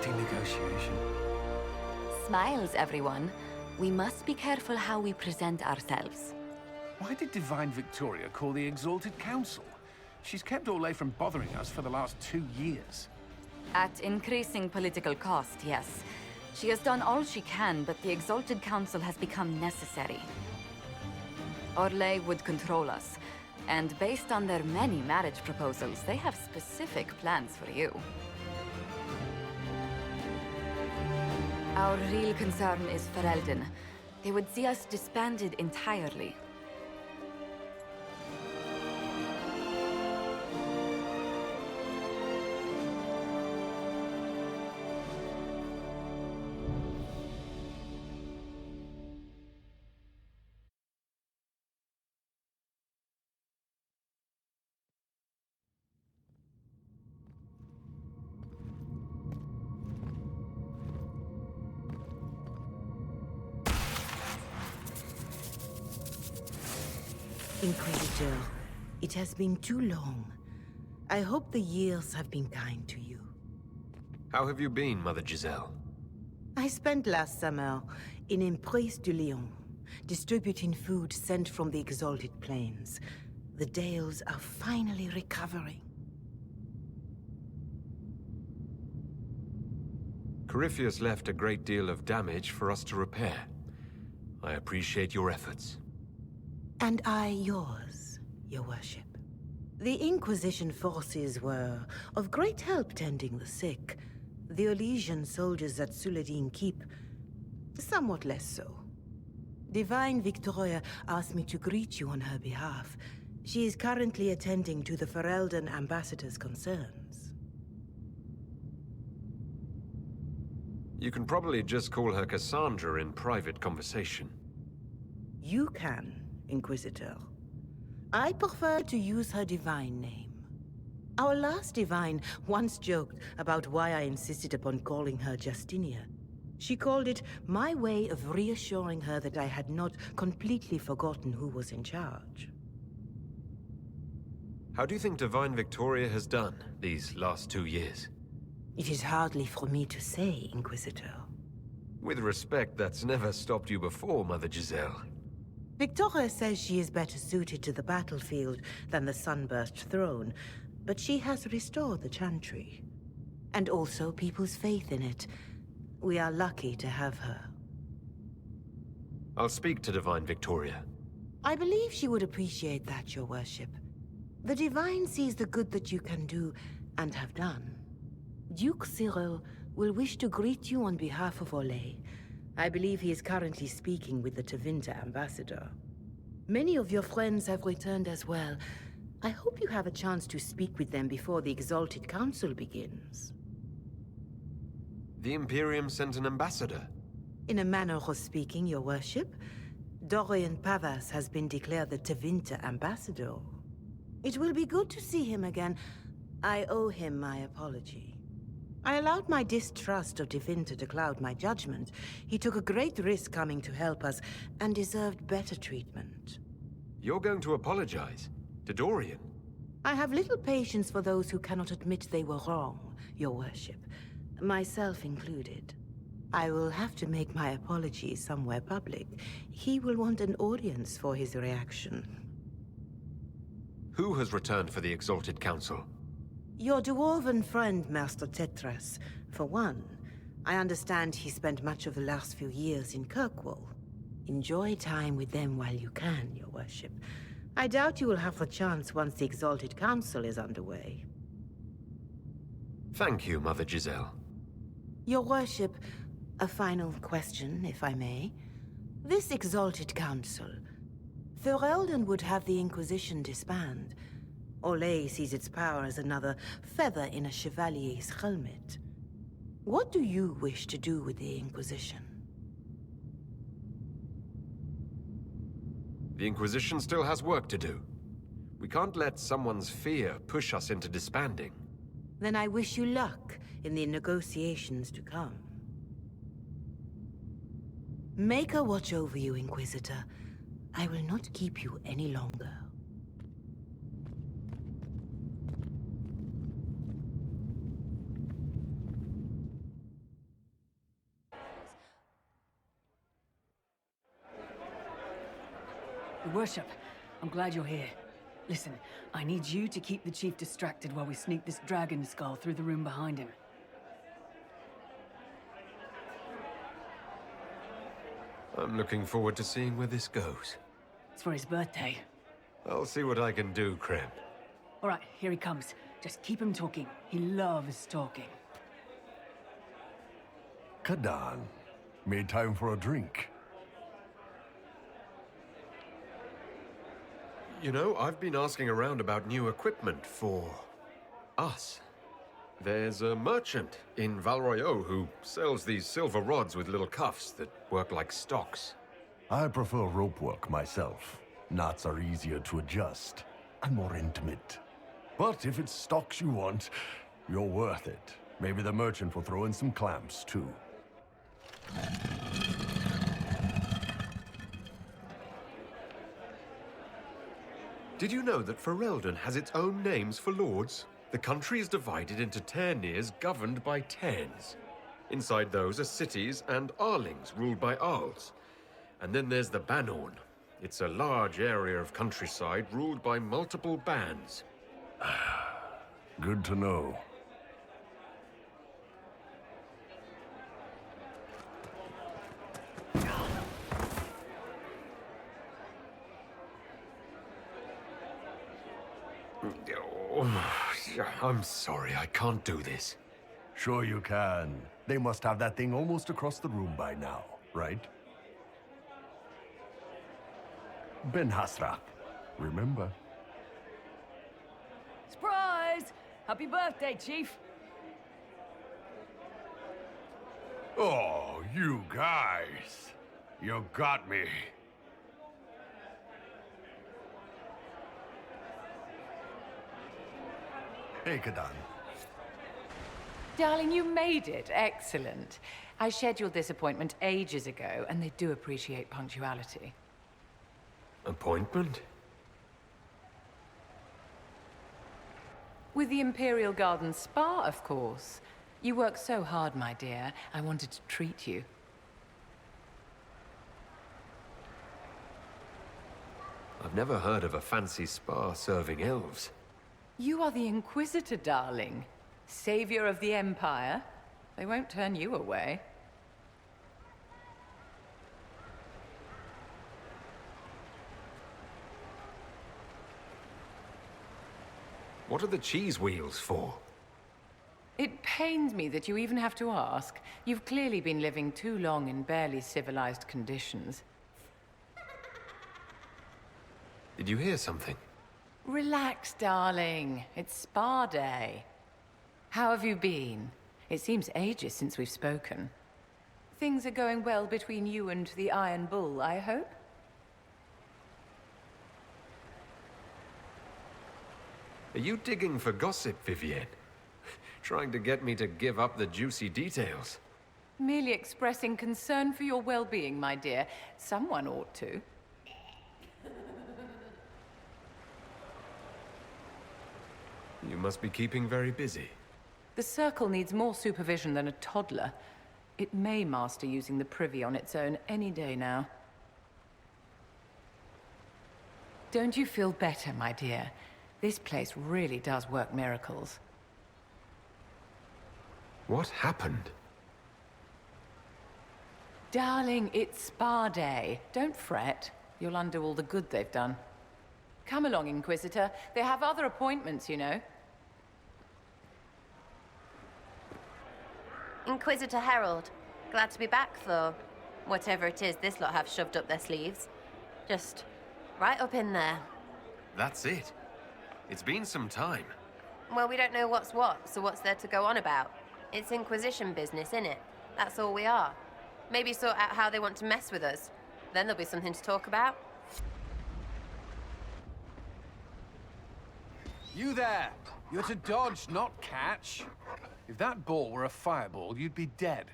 hefty negotiation. Smiles, everyone. We must be careful how we present ourselves. Why did Divine Victoria call the Exalted Council? She's kept Orlais from bothering us for the last 2 years. At increasing political cost, yes. She has done all she can, but the Exalted Council has become necessary. Orlais would control us, and based on their many marriage proposals, they have specific plans for you. Our real concern is Ferelden. They would see us disbanded entirely. Inquisitor, it has been too long. I hope the years have been kind to you. How have you been, Mother Giselle? I spent last summer in Emprise de Lyon, distributing food sent from the Exalted Plains. The Dales are finally recovering. Corypheus left a great deal of damage for us to repair. I appreciate your efforts. And I yours, your worship. The Inquisition forces were of great help tending the sick. The Elysian soldiers at Suladin Keep, somewhat less so. Divine Victoria asked me to greet you on her behalf. She is currently attending to the Ferelden ambassador's concerns. You can probably just call her Cassandra in private conversation. You can, Inquisitor. I prefer to use her divine name. Our last divine once joked about why I insisted upon calling her Justinia. She called it my way of reassuring her that I had not completely forgotten who was in charge. How do you think Divine Victoria has done these last 2 years? It is hardly for me to say, Inquisitor. With respect, that's never stopped you before, Mother Giselle. Victoria says she is better suited to the battlefield than the Sunburst throne, but she has restored the Chantry. And also people's faith in it. We are lucky to have her. I'll speak to Divine Victoria. I believe she would appreciate that, your worship. The Divine sees the good that you can do, and have done. Duke Cyril will wish to greet you on behalf of Orlais. I believe he is currently speaking with the Tevinter ambassador. Many of your friends have returned as well. I hope you have a chance to speak with them before the Exalted Council begins. The Imperium sent an ambassador. In a manner of speaking, your worship, Dorian Pavas has been declared the Tevinter ambassador. It will be good to see him again. I owe him my apology. I allowed my distrust of Tevinter to cloud my judgment. He took a great risk coming to help us, and deserved better treatment. You're going to apologize? To Dorian? I have little patience for those who cannot admit they were wrong, your worship. Myself included. I will have to make my apologies somewhere public. He will want an audience for his reaction. Who has returned for the Exalted Council? Your dwarven friend, Master Tetras, for one. I understand he spent much of the last few years in Kirkwall. Enjoy time with them while you can, your worship. I doubt you will have the chance once the Exalted Council is underway. Thank you, Mother Giselle. Your worship, a final question, if I may. This Exalted Council, Ferelden would have the Inquisition disband. Orlais sees its power as another feather in a chevalier's helmet. What do you wish to do with the Inquisition? The Inquisition still has work to do. We can't let someone's fear push us into disbanding. Then I wish you luck in the negotiations to come. Maker watch over you, Inquisitor. I will not keep you any longer. Worship, I'm glad you're here. Listen, I need you to keep the Chief distracted while we sneak this dragon skull through the room behind him. I'm looking forward to seeing where this goes. It's for his birthday. I'll see what I can do, Krem. All right, here he comes. Just keep him talking. He loves talking. Kadan, made time for a drink. You know, I've been asking around about new equipment for us. There's a merchant in Val Royeaux who sells these silver rods with little cuffs that work like stocks. I prefer rope work myself. Knots are easier to adjust and more intimate. But if it's stocks you want, you're worth it. Maybe the merchant will throw in some clamps, too. Did you know that Ferelden has its own names for lords? The country is divided into Ternirs governed by Terns. Inside those are cities and Arlings ruled by Arls. And then there's the Banorn. It's a large area of countryside ruled by multiple bands. Good to know. I'm sorry, I can't do this. Sure you can. They must have that thing almost across the room by now, right? Ben Hasra, remember? Surprise! Happy birthday, Chief! Oh, you guys. You got me. Hey, Kadan. Darling, you made it. Excellent. I scheduled this appointment ages ago, and they do appreciate punctuality. Appointment? With the Imperial Garden Spa, of course. You work so hard, my dear. I wanted to treat you. I've never heard of a fancy spa serving elves. You are the Inquisitor, darling. Savior of the Empire. They won't turn you away. What are the cheese wheels for? It pains me that you even have to ask. You've clearly been living too long in barely civilized conditions. Did you hear something? Relax, darling. It's spa day. How have you been? It seems ages since we've spoken. Things are going well between you and the Iron Bull, I hope? Are you digging for gossip, Vivienne? Trying to get me to give up the juicy details? Merely expressing concern for your well-being, my dear. Someone ought to. You must be keeping very busy. The Circle needs more supervision than a toddler. It may master using the Privy on its own any day now. Don't you feel better, my dear? This place really does work miracles. What happened? Darling, it's spa day. Don't fret. You'll undo all the good they've done. Come along, Inquisitor. They have other appointments, you know. Inquisitor Herald. Glad to be back, though. Whatever it is this lot have shoved up their sleeves. Just right up in there. That's it. It's been some time. Well, we don't know what's what, so what's there to go on about? It's Inquisition business, innit? That's all we are. Maybe sort out how they want to mess with us. Then there'll be something to talk about. You there! You're to dodge, not catch. If that ball were a fireball, you'd be dead.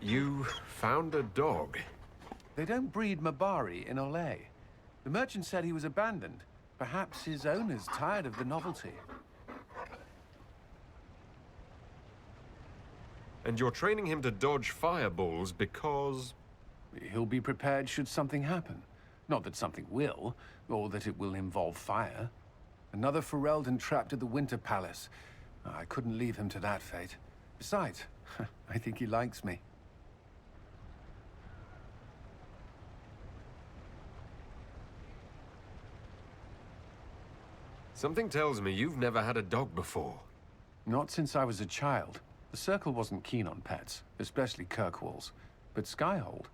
You found a dog. They don't breed Mabari in Olay. The merchant said he was abandoned. Perhaps his owner's tired of the novelty. And you're training him to dodge fireballs because... He'll be prepared should something happen. Not that something will, or that it will involve fire. Another Ferelden trapped at the Winter Palace. I couldn't leave him to that fate. Besides, I think he likes me. Something tells me you've never had a dog before. Not since I was a child. The Circle wasn't keen on pets, especially Kirkwolves. But Skyhold...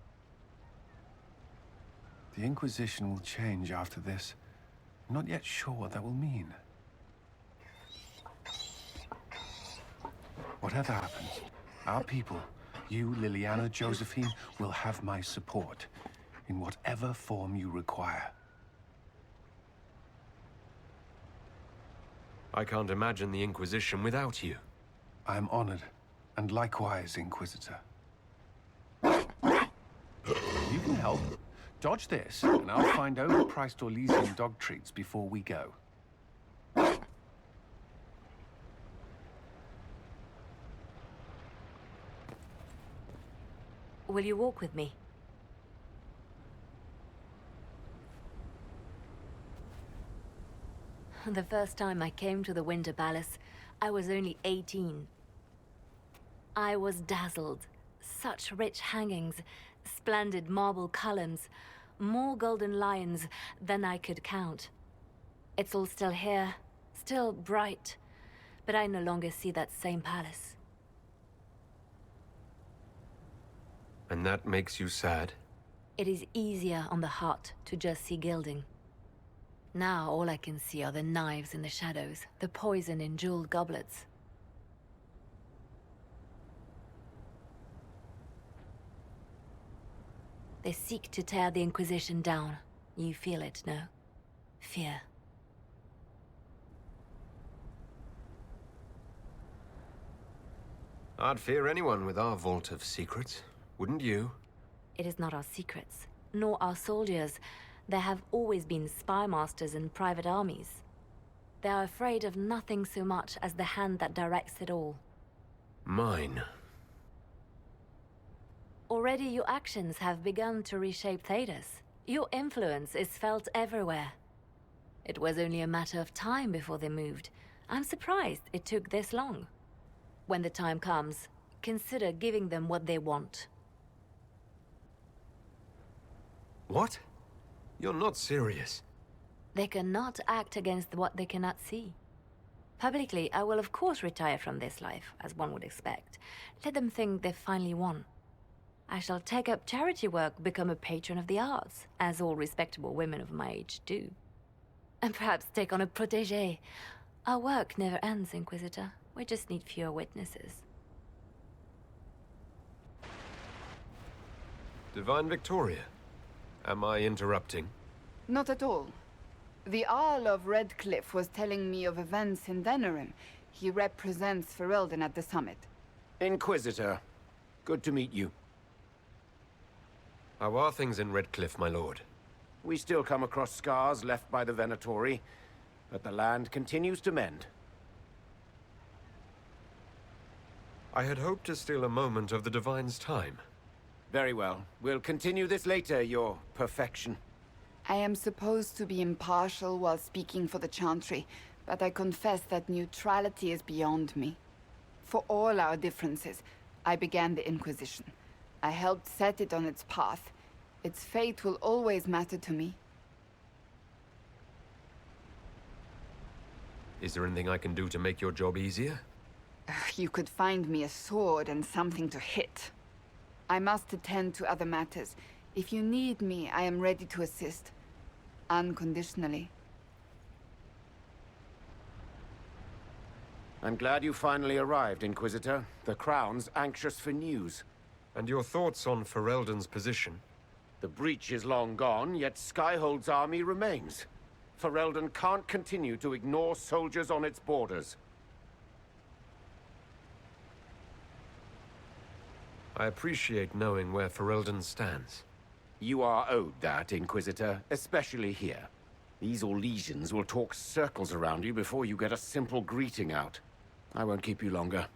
The Inquisition will change after this. I'm not yet sure what that will mean. Whatever happens, our people, you, Liliana, Josephine, will have my support. In whatever form you require. I can't imagine the Inquisition without you. I am honored, and likewise, Inquisitor. You can help. Dodge this, and I'll find overpriced Orlesian dog treats before we go. Will you walk with me? The first time I came to the Winter Palace, I was only 18. I was dazzled. Such rich hangings, splendid marble columns, more golden lions than I could count. It's all still here, still bright, but I no longer see that same palace. And that makes you sad? It is easier on the heart to just see gilding. Now all I can see are the knives in the shadows, the poison in jeweled goblets. They seek to tear the Inquisition down. You feel it, no? Fear. I'd fear anyone with our vault of secrets, wouldn't you? It is not our secrets, nor our soldiers. There have always been spy masters and private armies. They are afraid of nothing so much as the hand that directs it all. Mine. Already your actions have begun to reshape Thedas. Your influence is felt everywhere. It was only a matter of time before they moved. I'm surprised it took this long. When the time comes, consider giving them what they want. What? You're not serious. They cannot act against what they cannot see. Publicly, I will of course retire from this life, as one would expect. Let them think they've finally won. I shall take up charity work, become a patron of the arts, as all respectable women of my age do. And perhaps take on a protégé. Our work never ends, Inquisitor. We just need fewer witnesses. Divine Victoria, am I interrupting? Not at all. The Jarl of Redcliffe was telling me of events in Denerim. He represents Ferelden at the summit. Inquisitor, good to meet you. How are things in Redcliffe, my lord? We still come across scars left by the Venatori, but the land continues to mend. I had hoped to steal a moment of the Divine's time. Very well. We'll continue this later, your perfection. I am supposed to be impartial while speaking for the Chantry, but I confess that neutrality is beyond me. For all our differences, I began the Inquisition. I helped set it on its path. Its fate will always matter to me. Is there anything I can do to make your job easier? You could find me a sword and something to hit. I must attend to other matters. If you need me, I am ready to assist. Unconditionally. I'm glad you finally arrived, Inquisitor. The Crown's anxious for news. And your thoughts on Ferelden's position? The breach is long gone, yet Skyhold's army remains. Ferelden can't continue to ignore soldiers on its borders. I appreciate knowing where Ferelden stands. You are owed that, Inquisitor, especially here. These Orlesians will talk circles around you before you get a simple greeting out. I won't keep you longer.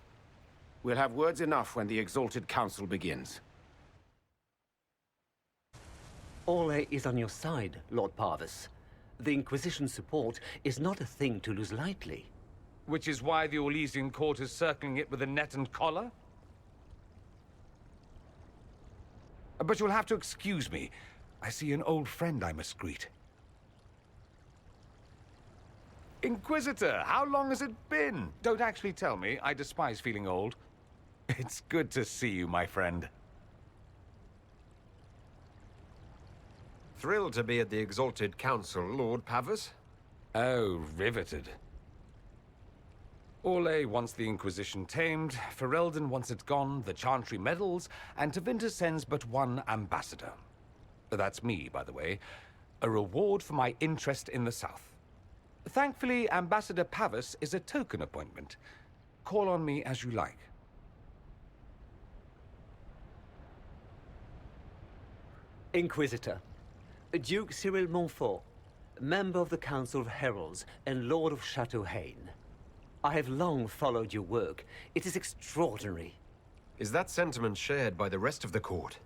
We'll have words enough when the Exalted Council begins. Orlais is on your side, Lord Parvis. The Inquisition support is not a thing to lose lightly. Which is why the Orlesian court is circling it with a net and collar? But you'll have to excuse me. I see an old friend I must greet. Inquisitor, how long has it been? Don't actually tell me. I despise feeling old. It's good to see you, my friend. Thrilled to be at the Exalted Council, Lord Parvis. Oh, riveted. Orlais wants the Inquisition tamed, Ferelden wants it gone, the Chantry meddles, and Tevinter sends but one ambassador. That's me, by the way. A reward for my interest in the South. Thankfully, Ambassador Parvis is a token appointment. Call on me as you like. Inquisitor, Duke Cyril Montfort, member of the Council of Heralds and Lord of Chateau Haine. I have long followed your work. It is extraordinary. Is that sentiment shared by the rest of the court?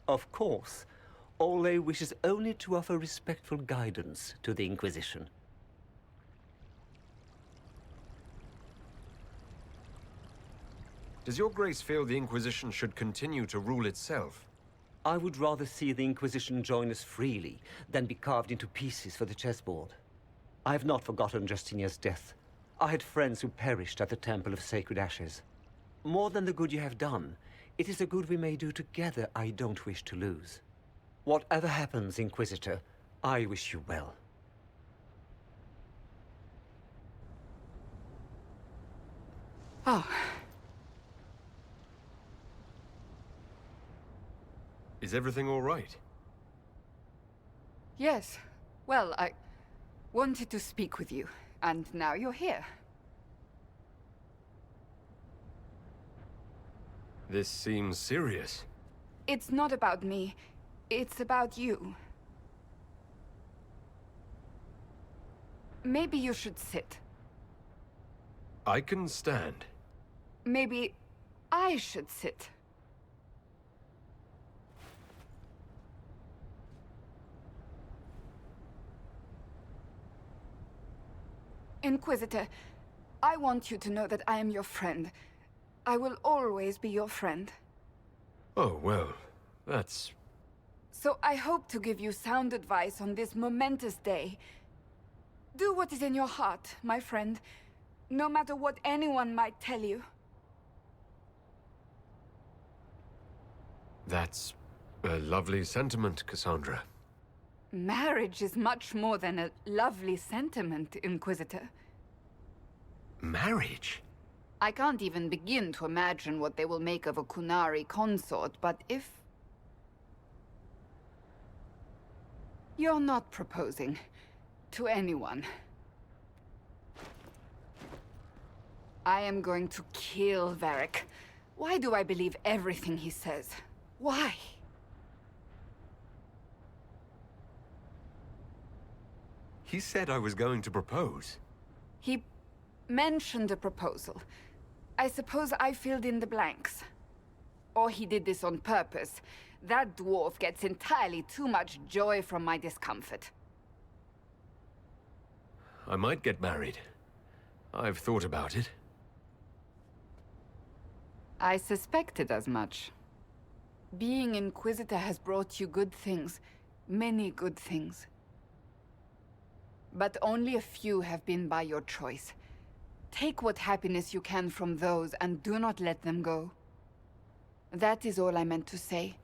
Of course. Orlais wishes only to offer respectful guidance to the Inquisition. Does your grace feel the Inquisition should continue to rule itself? I would rather see the Inquisition join us freely than be carved into pieces for the chessboard. I have not forgotten Justinia's death. I had friends who perished at the Temple of Sacred Ashes. More than the good you have done, it is a good we may do together I don't wish to lose. Whatever happens, Inquisitor, I wish you well. Oh. Is everything all right? Yes. Well, I wanted to speak with you, and now you're here. This seems serious. It's not about me. It's about you. Maybe you should sit. I can stand. Maybe I should sit. Inquisitor, I want you to know that I am your friend. I will always be your friend. Oh, well, that's... So I hope to give you sound advice on this momentous day. Do what is in your heart, my friend, no matter what anyone might tell you. That's a lovely sentiment, Cassandra. Marriage is much more than a lovely sentiment, Inquisitor. Marriage? I can't even begin to imagine what they will make of a Kunari consort, but if... You're not proposing to anyone. I am going to kill Varric. Why do I believe everything he says? Why? He said I was going to propose. He mentioned a proposal. I suppose I filled in the blanks. Or he did this on purpose. That dwarf gets entirely too much joy from my discomfort. I might get married. I've thought about it. I suspected as much. Being Inquisitor has brought you good things. Many good things. But only a few have been by your choice. Take what happiness you can from those and do not let them go. That is all I meant to say.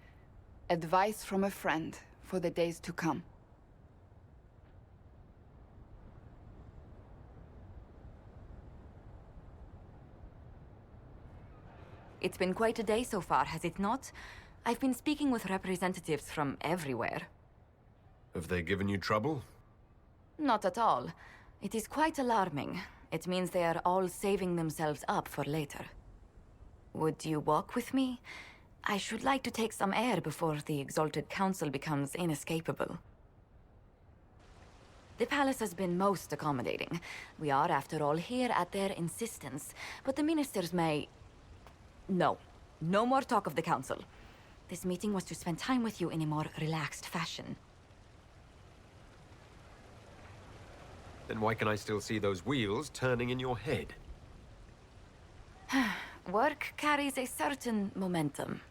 Advice from a friend for the days to come. It's been quite a day so far, has it not? I've been speaking with representatives from everywhere. Have they given you trouble? Not at all. It is quite alarming. It means they are all saving themselves up for later. Would you walk with me? I should like to take some air before the Exalted Council becomes inescapable. The palace has been most accommodating. We are, after all, here at their insistence. But the ministers may... No. No more talk of the council. This meeting was to spend time with you in a more relaxed fashion. Then why can I still see those wheels turning in your head? Work carries a certain momentum.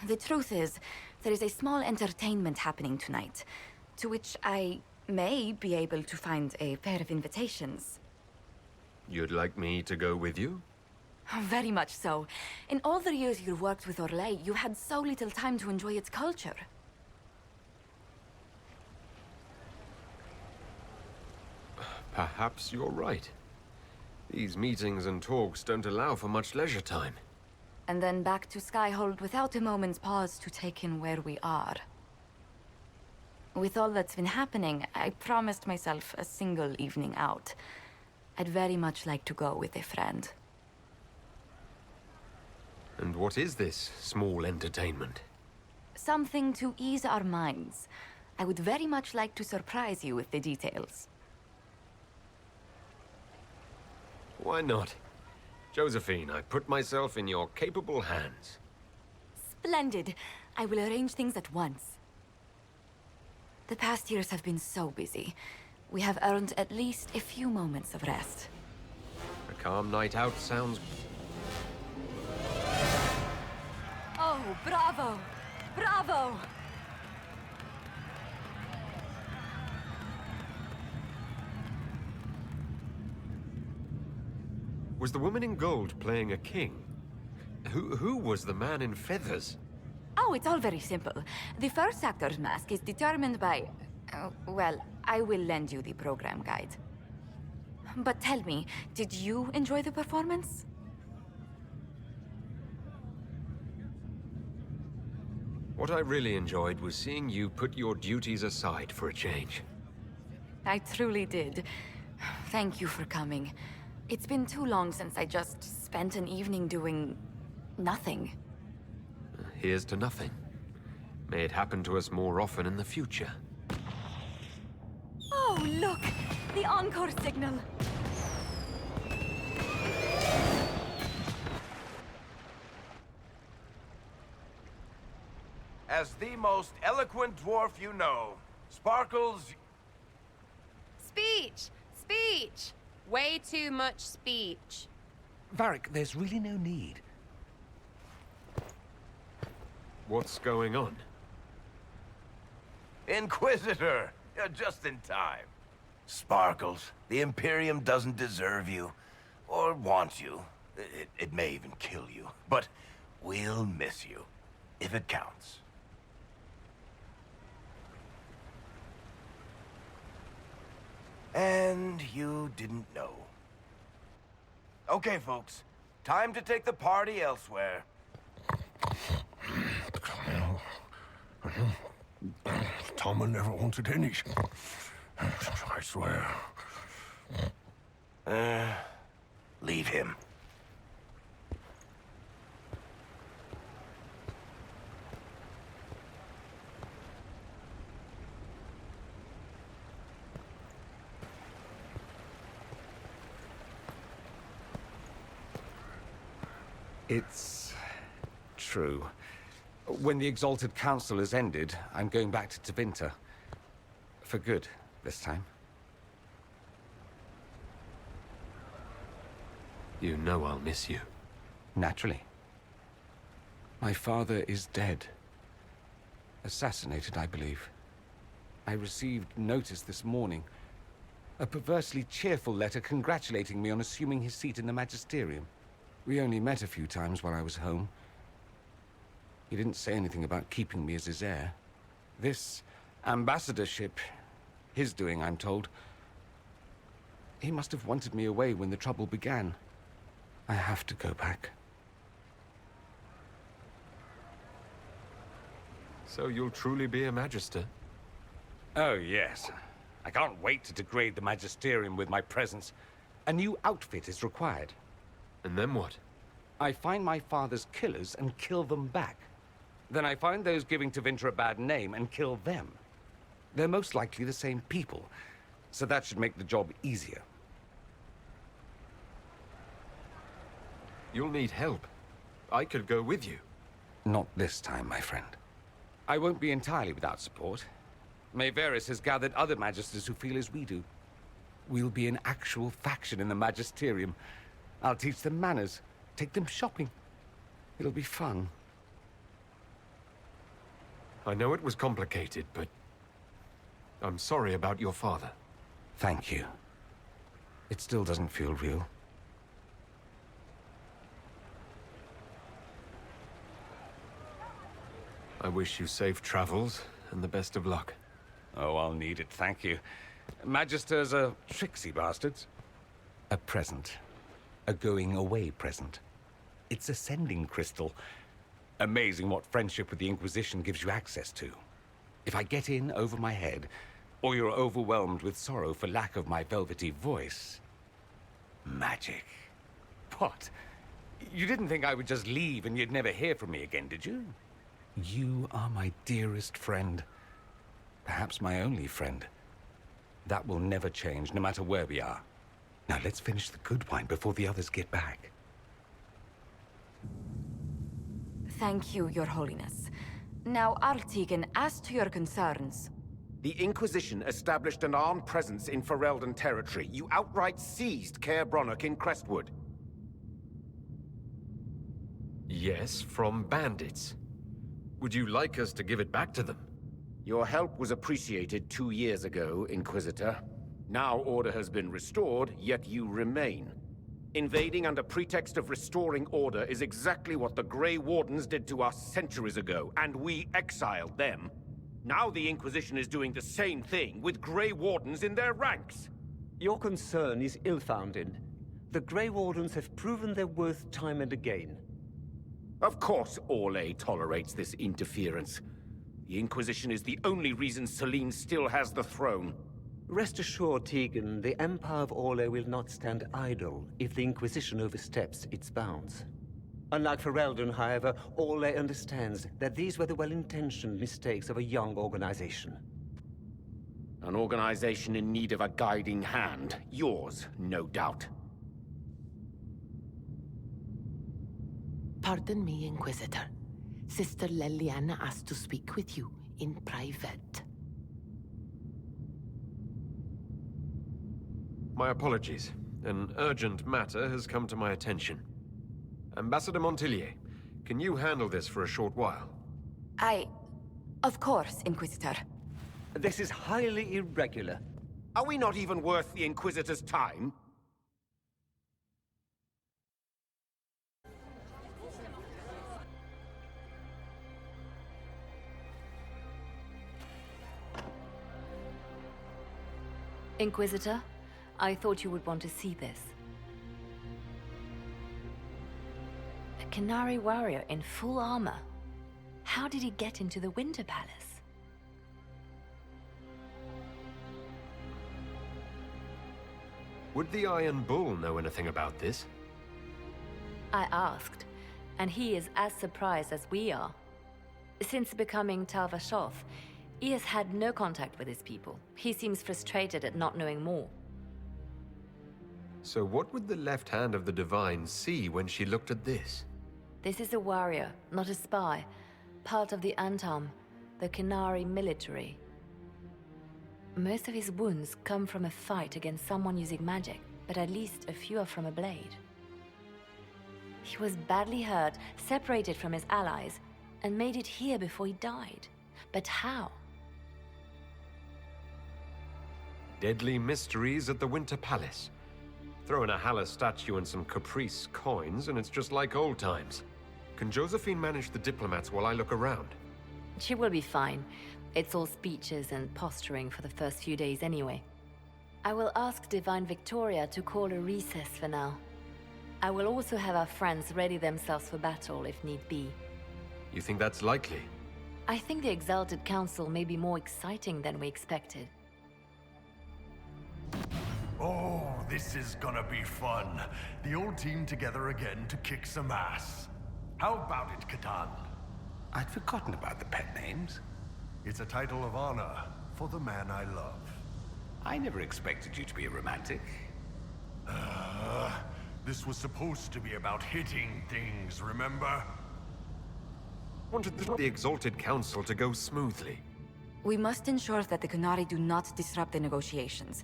The truth is, there is a small entertainment happening tonight, to which I may be able to find a pair of invitations. You'd like me to go with you? Very much so. In all the years you worked with Orlais, you had so little time to enjoy its culture. Perhaps you're right. These meetings and talks don't allow for much leisure time. And then back to Skyhold without a moment's pause to take in where we are. With all that's been happening, I promised myself a single evening out. I'd very much like to go with a friend. And what is this small entertainment? Something to ease our minds. I would very much like to surprise you with the details. Why not? Josephine, I put myself in your capable hands. Splendid! I will arrange things at once. The past years have been so busy. We have earned at least a few moments of rest. A calm night out sounds... Oh, bravo! Bravo! Was the woman in gold playing a king? Who was the man in feathers? Oh, it's all very simple. The first actor's mask is determined by... well, I will lend you the program guide. But tell me, did you enjoy the performance? What I really enjoyed was seeing you put your duties aside for a change. I truly did. Thank you for coming. It's been too long since I just spent an evening doing... nothing. Here's to nothing. May it happen to us more often in the future. Oh, look! The encore signal! As the most eloquent dwarf you know, Sparkles... Speech! Speech! Way too much speech. Varric, there's really no need. What's going on? Inquisitor! You're just in time. Sparkles, the Imperium doesn't deserve you. Or want you. It may even kill you. But we'll miss you. If it counts. And you didn't know. Okay, folks. Time to take the party elsewhere. Tommen never wanted any. I swear. Leave him. It's... true. When the Exalted Council has ended, I'm going back to Tevinter. For good, this time. You know I'll miss you. Naturally. My father is dead. Assassinated, I believe. I received notice this morning. A perversely cheerful letter congratulating me on assuming his seat in the Magisterium. We only met a few times while I was home. He didn't say anything about keeping me as his heir. This ambassadorship, his doing, I'm told. He must have wanted me away when the trouble began. I have to go back. So you'll truly be a Magister? Oh, yes. I can't wait to degrade the Magisterium with my presence. A new outfit is required. And then what? I find my father's killers and kill them back. Then I find those giving Tevinter a bad name and kill them. They're most likely the same people, so that should make the job easier. You'll need help. I could go with you. Not this time, my friend. I won't be entirely without support. Maevaris has gathered other magisters who feel as we do. We'll be an actual faction in the Magisterium. I'll teach them manners, take them shopping. It'll be fun. I know it was complicated, but I'm sorry about your father. Thank you. It still doesn't feel real. I wish you safe travels and the best of luck. Oh, I'll need it, thank you. Magisters are tricksy bastards. A present. A going-away present. It's a sending crystal. Amazing what friendship with the Inquisition gives you access to. If I get in over my head, or you're overwhelmed with sorrow for lack of my velvety voice... magic. What? You didn't think I would just leave and you'd never hear from me again, did you? You are my dearest friend. Perhaps my only friend. That will never change, no matter where we are. Now let's finish the good wine before the others get back. Thank you, Your Holiness. Now, Artigan, as to your concerns... The Inquisition established an armed presence in Ferelden territory. You outright seized Caer Bronach in Crestwood. Yes, from bandits. Would you like us to give it back to them? Your help was appreciated 2 years ago, Inquisitor. Now order has been restored, yet you remain. Invading under pretext of restoring order is exactly what the Grey Wardens did to us centuries ago, and we exiled them. Now the Inquisition is doing the same thing with Grey Wardens in their ranks. Your concern is ill-founded. The Grey Wardens have proven their worth time and again. Of course Orlais tolerates this interference. The Inquisition is the only reason Selene still has the throne. Rest assured, Tegan, the Empire of Orlais will not stand idle if the Inquisition oversteps its bounds. Unlike Ferelden, however, Orlais understands that these were the well-intentioned mistakes of a young organization. An organization in need of a guiding hand. Yours, no doubt. Pardon me, Inquisitor. Sister Leliana asked to speak with you in private. My apologies. An urgent matter has come to my attention. Ambassador Montillier, can you handle this for a short while? Of course, Inquisitor. This is highly irregular. Are we not even worth the Inquisitor's time? Inquisitor, I thought you would want to see this. A Qunari warrior in full armor. How did he get into the Winter Palace? Would the Iron Bull know anything about this? I asked, and he is as surprised as we are. Since becoming Tal Vashoth, he has had no contact with his people. He seems frustrated at not knowing more. So what would the left hand of the Divine see when she looked at this? This is a warrior, not a spy. Part of the Antam, the Qunari military. Most of his wounds come from a fight against someone using magic, but at least a few are from a blade. He was badly hurt, separated from his allies, and made it here before he died. But how? Deadly mysteries at the Winter Palace. Throw in a Halla statue and some Caprice coins, and it's just like old times. Can Josephine manage the diplomats while I look around? She will be fine. It's all speeches and posturing for the first few days anyway. I will ask Divine Victoria to call a recess for now. I will also have our friends ready themselves for battle if need be. You think that's likely? I think the Exalted Council may be more exciting than we expected. Oh, this is gonna be fun. The old team together again to kick some ass. How about it, Catan? I'd forgotten about the pet names. It's a title of honor for the man I love. I never expected you to be a romantic. This was supposed to be about hitting things, remember? Wanted the Exalted Council to go smoothly. We must ensure that the Qunari do not disrupt the negotiations.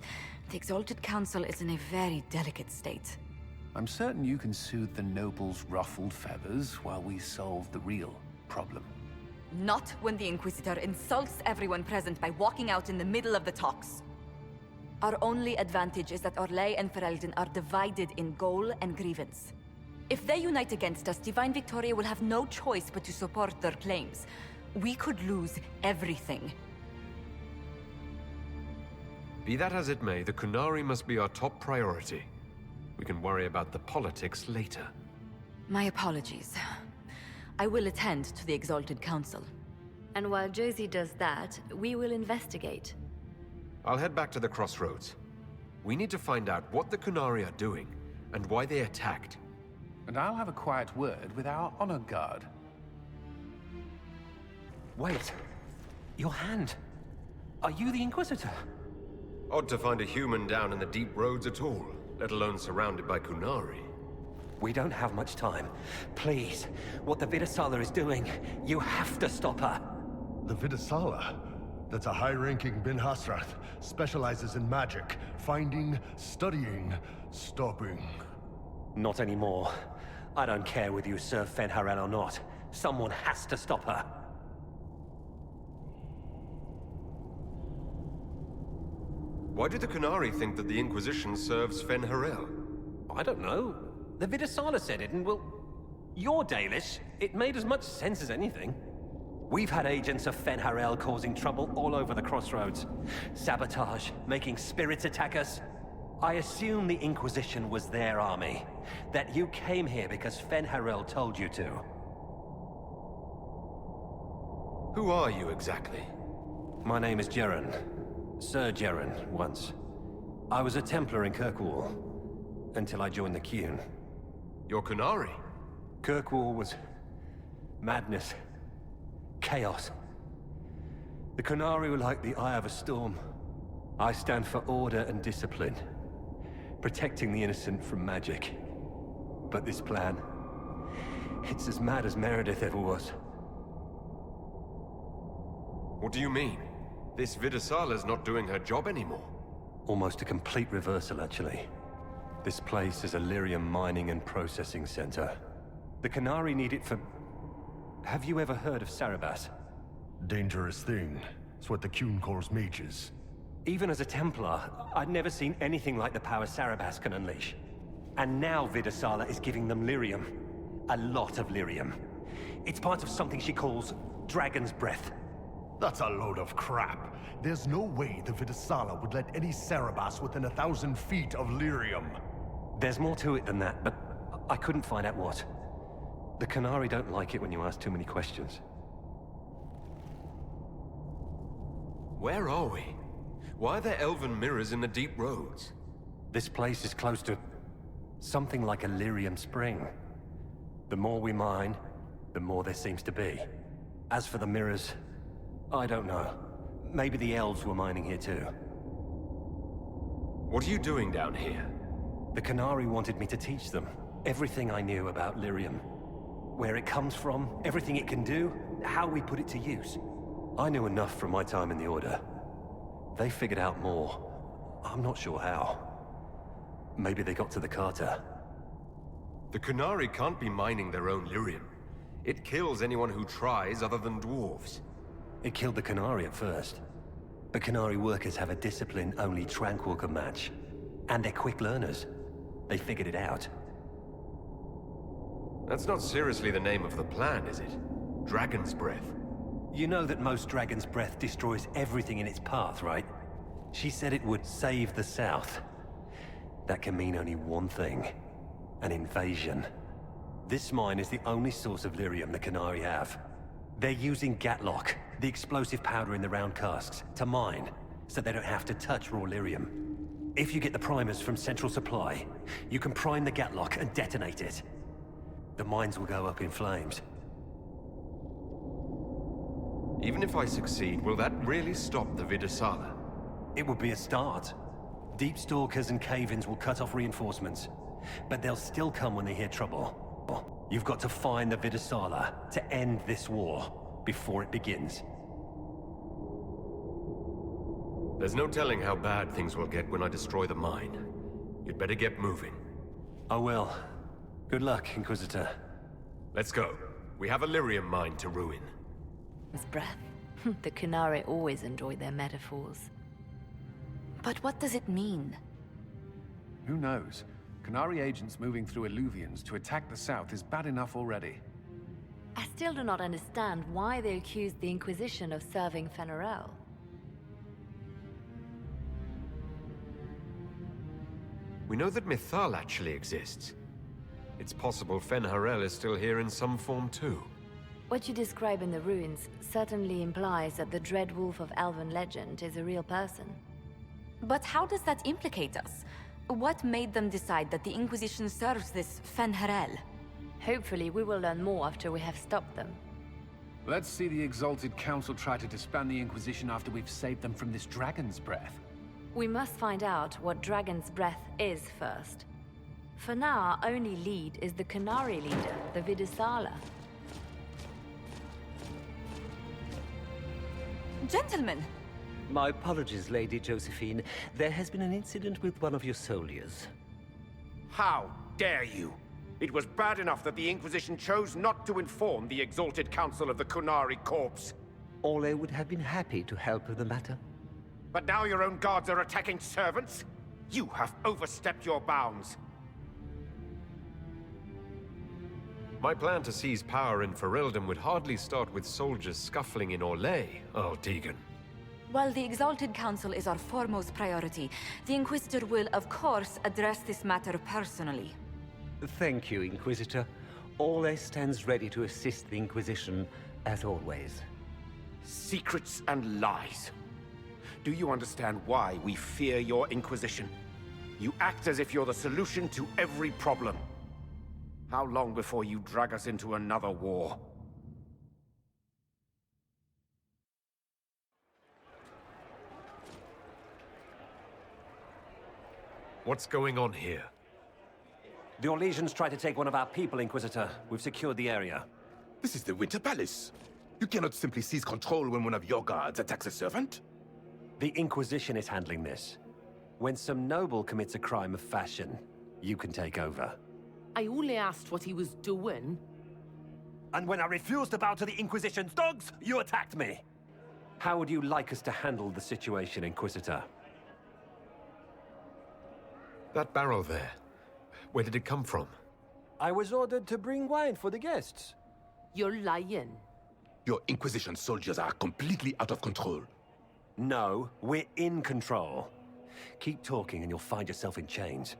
The Exalted Council is in a very delicate state. I'm certain you can soothe the nobles' ruffled feathers while we solve the real problem. Not when the Inquisitor insults everyone present by walking out in the middle of the talks. Our only advantage is that Orlais and Ferelden are divided in goal and grievance. If they unite against us, Divine Victoria will have no choice but to support their claims. We could lose everything. Be that as it may, the Qunari must be our top priority. We can worry about the politics later. My apologies. I will attend to the Exalted Council. And while Josie does that, we will investigate. I'll head back to the crossroads. We need to find out what the Qunari are doing, and why they attacked. And I'll have a quiet word with our honor guard. Wait. Your hand. Are you the Inquisitor? Odd to find a human down in the deep roads at all, let alone surrounded by Qunari. We don't have much time. Please, what the Vidasala is doing, you have to stop her. The Vidasala? That's a high-ranking Bin Hasrath. Specializes in magic. Finding, studying, stopping. Not anymore. I don't care whether you serve Fenharel or not. Someone has to stop her. Why do the Qunari think that the Inquisition serves Fenharel? I don't know. The Vidasala said it, and well... You're Dalish. It made as much sense as anything. We've had agents of Fenharel causing trouble all over the crossroads. Sabotage, making spirits attack us. I assume the Inquisition was their army. That you came here because Fenharel told you to. Who are you exactly? My name is Jeren. Sir Jeren, once. I was a Templar in Kirkwall, until I joined the Qun. You're Qunari? Kirkwall was... madness. Chaos. The Qunari were like the eye of a storm. I stand for order and discipline. Protecting the innocent from magic. But this plan... it's as mad as Meredith ever was. What do you mean? This Vidasala's not doing her job anymore. Almost a complete reversal, actually. This place is a lyrium mining and processing center. The Qunari need it for... Have you ever heard of Sarabas? Dangerous thing. It's what the Qun calls mages. Even as a Templar, I'd never seen anything like the power Sarabas can unleash. And now Vidasala is giving them lyrium. A lot of lyrium. It's part of something she calls Dragon's Breath. That's a load of crap. There's no way the Vidasala would let any Sarabas within 1,000 feet of lyrium. There's more to it than that, but I couldn't find out what. The Qunari don't like it when you ask too many questions. Where are we? Why are there elven mirrors in the deep roads? This place is close to... something like a lyrium spring. The more we mine, the more there seems to be. As for the mirrors, I don't know. Maybe the elves were mining here too. What are you doing down here? The Qunari wanted me to teach them everything I knew about lyrium. Where it comes from, everything it can do, how we put it to use. I knew enough from my time in the Order. They figured out more. I'm not sure how. Maybe they got to the Carter. The Qunari can't be mining their own lyrium. It kills anyone who tries other than dwarves. It killed the Qunari at first. But Qunari workers have a discipline only Tranquil can match. And they're quick learners. They figured it out. That's not seriously the name of the plan, is it? Dragon's Breath. You know that most Dragon's Breath destroys everything in its path, right? She said it would save the South. That can mean only one thing. An invasion. This mine is the only source of lyrium the Qunari have. They're using Gatlock, the explosive powder in the round casks, to mine, so they don't have to touch raw lyrium. If you get the primers from Central Supply, you can prime the Gatlock and detonate it. The mines will go up in flames. Even if I succeed, will that really stop the Vidasala? It would be a start. Deep stalkers and cave-ins will cut off reinforcements, but they'll still come when they hear trouble. You've got to find the Vidasala to end this war before it begins. There's no telling how bad things will get when I destroy the mine. You'd better get moving. I will. Good luck, Inquisitor. Let's go. We have a lyrium mine to ruin. His breath. The Kunari always enjoy their metaphors. But what does it mean? Who knows? Qunari agents moving through Illuvians to attack the south is bad enough already. I still do not understand why they accused the Inquisition of serving Fenarel. We know that Mythal actually exists. It's possible Fenharel is still here in some form too. What you describe in the ruins certainly implies that the Dread Wolf of Elven legend is a real person. But how does that implicate us? What made them decide that the Inquisition serves this Fenharel? Hopefully we will learn more after we have stopped them. Let's see the Exalted Council try to disband the Inquisition after we've saved them from this dragon's breath. We must find out what Dragon's Breath is first. For now, our only lead is the Qunari leader, the Vidasala. Gentlemen! My apologies, Lady Josephine. There has been an incident with one of your soldiers. How dare you? It was bad enough that the Inquisition chose not to inform the Exalted Council of the Qunari Corps. Ole would have been happy to help with the matter. But now your own guards are attacking servants? You have overstepped your bounds. My plan to seize power in Ferelden would hardly start with soldiers scuffling in Orlais, Earl Deegan. While the Exalted Council is our foremost priority, the Inquisitor will, of course, address this matter personally. Thank you, Inquisitor. Ole stands ready to assist the Inquisition, as always. Secrets and lies. Do you understand why we fear your Inquisition? You act as if you're the solution to every problem. How long before you drag us into another war? What's going on here? The Orlesians tried to take one of our people, Inquisitor. We've secured the area. This is the Winter Palace. You cannot simply seize control when one of your guards attacks a servant. The Inquisition is handling this. When some noble commits a crime of fashion, you can take over. I only asked what he was doing. And when I refused to bow to the Inquisition's dogs, you attacked me! How would you like us to handle the situation, Inquisitor? That barrel there, where did it come from? I was ordered to bring wine for the guests. You're lying. Your Inquisition soldiers are completely out of control. No, we're in control. Keep talking and you'll find yourself in chains.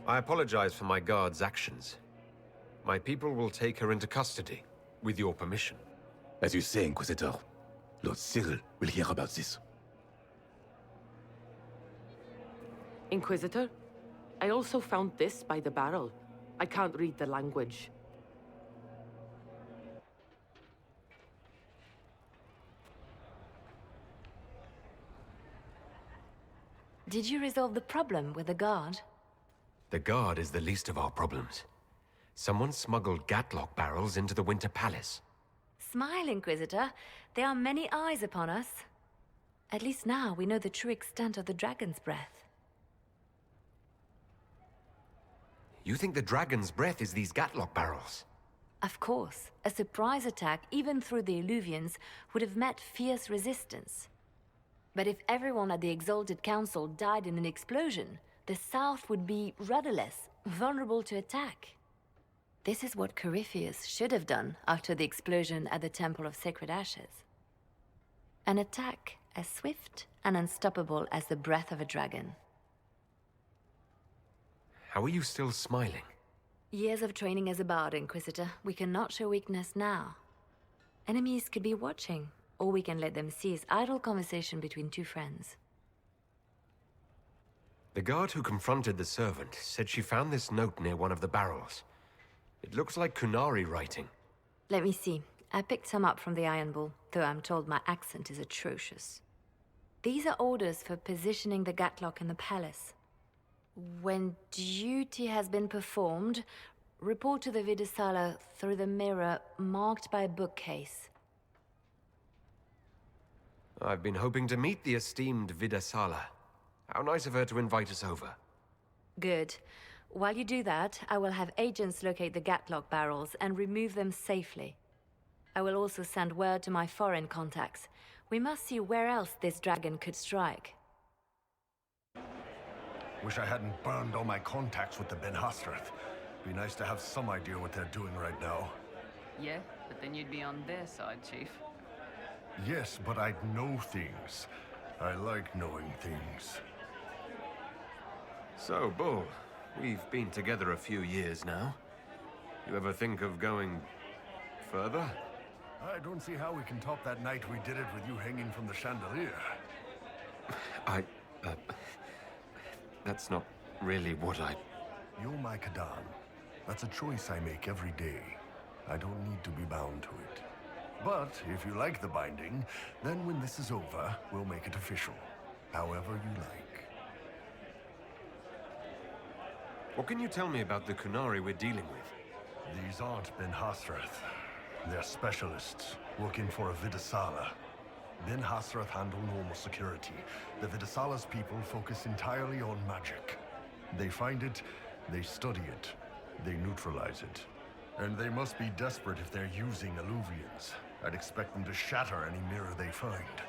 I apologize for my guard's actions. My people will take her into custody, with your permission. As you say, Inquisitor, Lord Cyril will hear about this. Inquisitor, I also found this by the barrel. I can't read the language. Did you resolve the problem with the guard? The guard is the least of our problems. Someone smuggled Gatlock barrels into the Winter Palace. Smile, Inquisitor. There are many eyes upon us. At least now we know the true extent of the Dragon's Breath. You think the Dragon's Breath is these Gatlock barrels? Of course. A surprise attack, even through the Illuvians, would have met fierce resistance. But if everyone at the Exalted Council died in an explosion, the South would be rudderless, vulnerable to attack. This is what Corypheus should have done after the explosion at the Temple of Sacred Ashes. An attack as swift and unstoppable as the breath of a dragon. How are you still smiling? Years of training as a bard, Inquisitor. We cannot show weakness now. Enemies could be watching, or we can let them seize idle conversation between two friends. The guard who confronted the servant said she found this note near one of the barrels. It looks like Qunari writing. Let me see. I picked some up from the Iron Bull, though I'm told my accent is atrocious. These are orders for positioning the Gatlock in the palace. When duty has been performed, report to the Vidasala through the mirror marked by a bookcase. I've been hoping to meet the esteemed Vidasala. How nice of her to invite us over. Good. While you do that, I will have agents locate the Gatlock barrels and remove them safely. I will also send word to my foreign contacts. We must see where else this dragon could strike. Wish I hadn't burned all my contacts with the Ben Hastrath. Be nice to have some idea what they're doing right now. Yeah, but then you'd be on their side, Chief. Yes, but I'd know things. I like knowing things. So, Bull, we've been together a few years now. You ever think of going further? I don't see how we can top that night we did it with you hanging from the chandelier. That's not really what I... You're my Kadan. That's a choice I make every day. I don't need to be bound to it. But if you like the binding, then when this is over, we'll make it official. However you like. What can you tell me about the Kunari we're dealing with? These aren't Ben Hastrath. They're specialists, working for a Vidasala. Ben Hastrath handle normal security. The Vidasala's people focus entirely on magic. They find it, they study it, they neutralize it. And they must be desperate if they're using Illuvians. I'd expect them to shatter any mirror they find.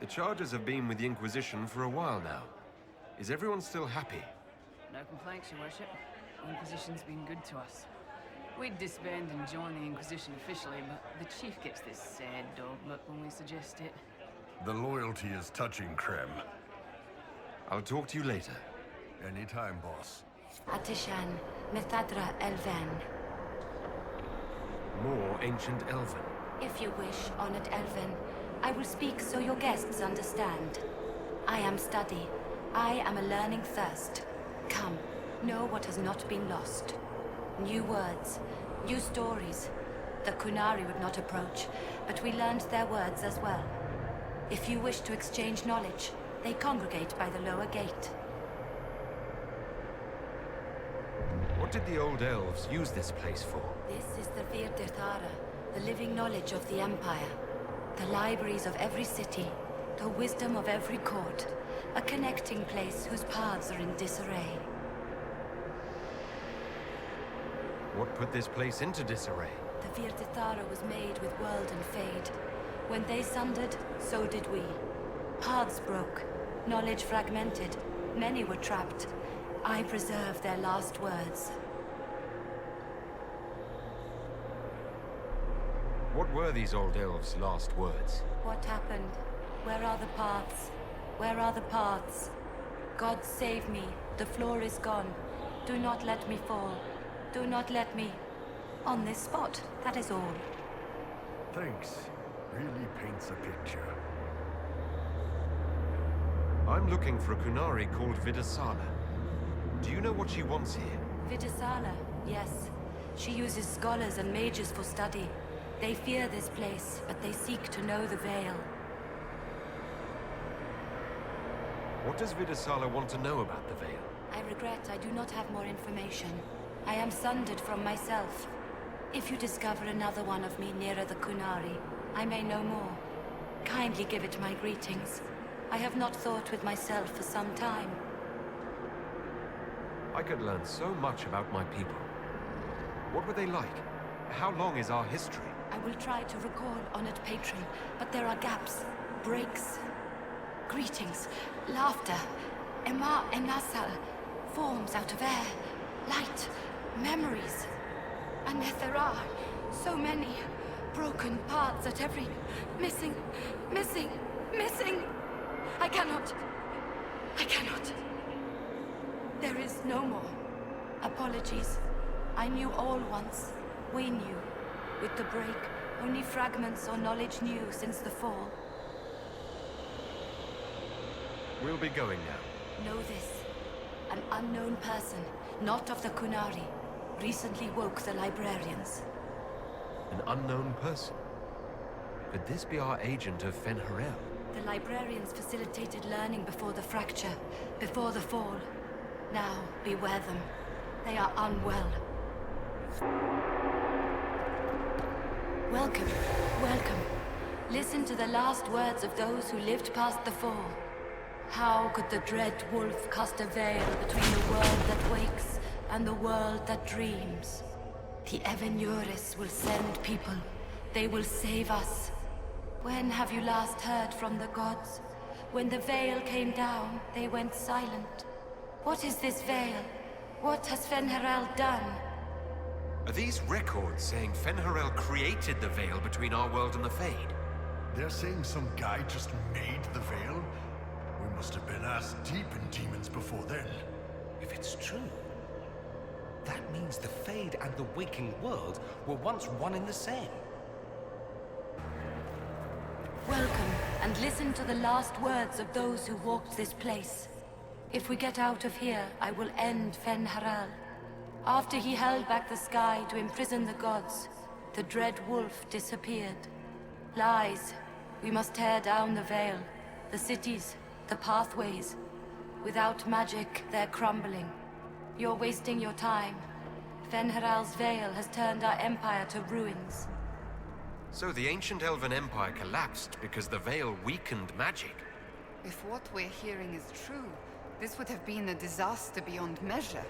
The charges have been with the Inquisition for a while now. Is everyone still happy? No complaints, Your Worship. The Inquisition's been good to us. We'd disband and join the Inquisition officially, but the Chief gets this sad dog look when we suggest it. The loyalty is touching, Krem. I'll talk to you later. Anytime, boss. Atishan, Methadra Elven. More ancient Elven. If you wish, honored Elven, I will speak so your guests understand. I am study. I am a learning thirst. Come, know what has not been lost. New words, new stories. The Kunari would not approach, but we learned their words as well. If you wish to exchange knowledge, they congregate by the lower gate. What did the old elves use this place for? This is the Virdirthara, the living knowledge of the Empire. The libraries of every city, the wisdom of every court. A connecting place whose paths are in disarray. What put this place into disarray? The Virdirthara was made with world and fade. When they sundered, so did we. Paths broke, knowledge fragmented, many were trapped. I preserve their last words. What were these old elves' last words? What happened? Where are the paths? Where are the paths? God save me. The floor is gone. Do not let me fall. Do not let me... On this spot, that is all. Thanks. Really paints a picture. I'm looking for a Kunari called Vidasala. Do you know what she wants here? Vidasala, yes. She uses scholars and mages for study. They fear this place, but they seek to know the Veil. What does Vidasala want to know about the Veil? I regret I do not have more information. I am sundered from myself. If you discover another one of me nearer the Kunari, I may know more. Kindly give it my greetings. I have not thought with myself for some time. I could learn so much about my people. What were they like? How long is our history? I will try to recall, honored patron, but there are gaps, breaks. Greetings, laughter, Ema Enasal, forms out of air, light, memories. And yet there are so many broken parts at every... missing. I cannot. There is no more. Apologies. I knew all once. We knew. With the break, only fragments or knowledge new since the fall. We'll be going now. Know this. An unknown person, not of the Kunari, recently woke the librarians. An unknown person. Could this be our agent of Fen'Harel? The librarians facilitated learning before the fracture, before the fall. Now, beware them. They are unwell. Welcome, welcome. Listen to the last words of those who lived past the fall. How could the dread wolf cast a veil between the world that wakes and the world that dreams? The Evenuris will send people. They will save us. When have you last heard from the gods? When the veil came down, they went silent. What is this veil? What has Fen'Harel done? Are these records saying Fen'Harel created the veil between our world and the Fade? They're saying some guy just made the veil? We must have been ass deep in demons before then. If it's true, that means the Fade and the waking world were once one and the same. Welcome, and listen to the last words of those who walked this place. If we get out of here, I will end Fen'Harel. After he held back the sky to imprison the gods, the dread wolf disappeared. Lies. We must tear down the veil, the cities, the pathways. Without magic, they're crumbling. You're wasting your time. Fen'Harel's veil has turned our empire to ruins. So the ancient Elven Empire collapsed because the veil weakened magic. If what we're hearing is true, this would have been a disaster beyond measure.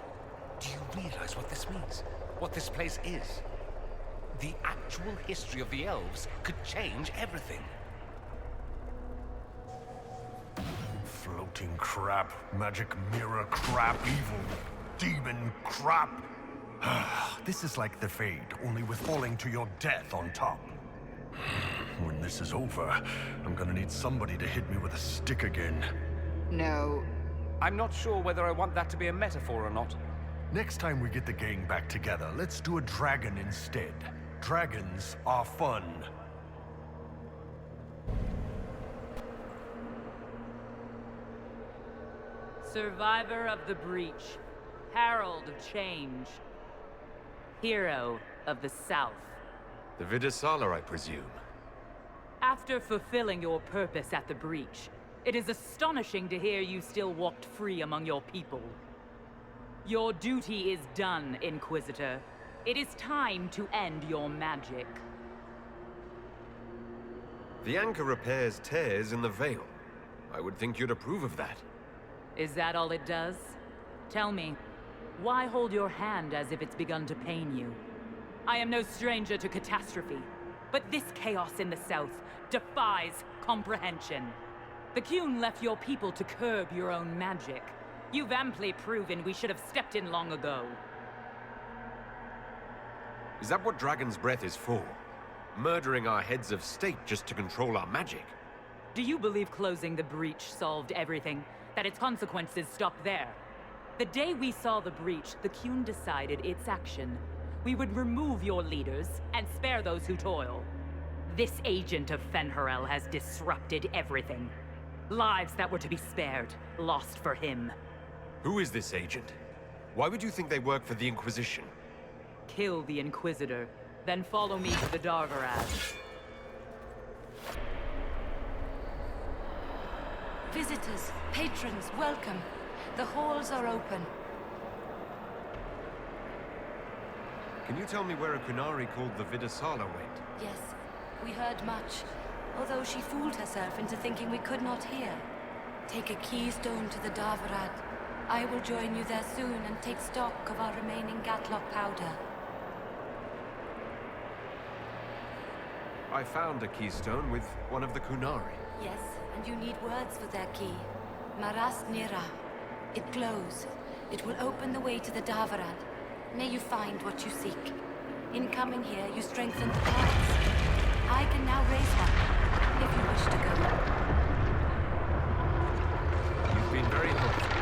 Do you realize what this means? What this place is? The actual history of the elves could change everything. Floating crap, magic mirror crap, evil demon crap. This is like the Fade, only with falling to your death on top. When this is over, I'm gonna need somebody to hit me with a stick again. No. I'm not sure whether I want that to be a metaphor or not. Next time we get the gang back together, let's do a dragon instead. Dragons are fun. Survivor of the Breach. Herald of Change. Hero of the South. The Vidasala, I presume. After fulfilling your purpose at the Breach, it is astonishing to hear you still walked free among your people. Your duty is done, Inquisitor. It is time to end your magic. The anchor repairs tears in the veil. I would think you'd approve of that. Is that all it does? Tell me, why hold your hand as if it's begun to pain you? I am no stranger to catastrophe, but this chaos in the south defies comprehension. The Qun left your people to curb your own magic. You've amply proven we should have stepped in long ago. Is that what Dragon's Breath is for? Murdering our heads of state just to control our magic? Do you believe closing the breach solved everything? That its consequences stopped there? The day we saw the breach, the Qun decided its action. We would remove your leaders and spare those who toil. This agent of Fen'Harel has disrupted everything. Lives that were to be spared, lost for him. Who is this agent? Why would you think they work for the Inquisition? Kill the Inquisitor, then follow me to the Darvarad. Visitors, patrons, welcome. The halls are open. Can you tell me where a Kunari called the Vidasala went? Yes, we heard much, although she fooled herself into thinking we could not hear. Take a keystone to the Darvarad. I will join you there soon and take stock of our remaining Gatlock powder. I found a keystone with one of the Kunari. Yes, and you need words for their key. Maras Nira. It glows. It will open the way to the Darvarad. May you find what you seek. In coming here, you strengthen the ties. I can now raise one, if you wish to go. You've been very helpful.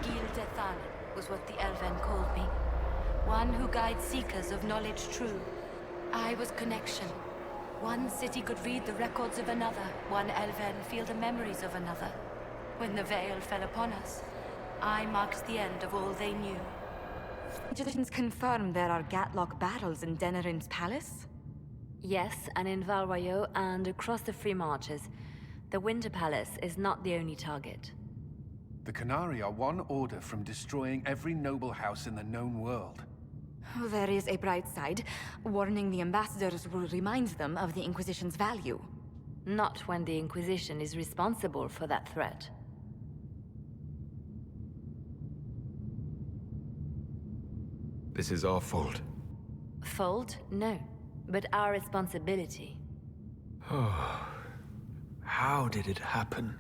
Gil Dethan was what the Elven called me. One who guides seekers of knowledge true. I was connection. One city could read the records of another. One Elven feel the memories of another. When the veil fell upon us, I marked the end of all they knew. Inquisitions confirm there are Gatlock battles in Denerim's palace? Yes, and in Val Royeaux and across the Free Marches. The Winter Palace is not the only target. The Qunari are one order from destroying every noble house in the known world. Oh, there is a bright side. Warning the ambassadors will remind them of the Inquisition's value. Not when the Inquisition is responsible for that threat. This is our fault. Fault? No. But our responsibility. Oh. How did it happen?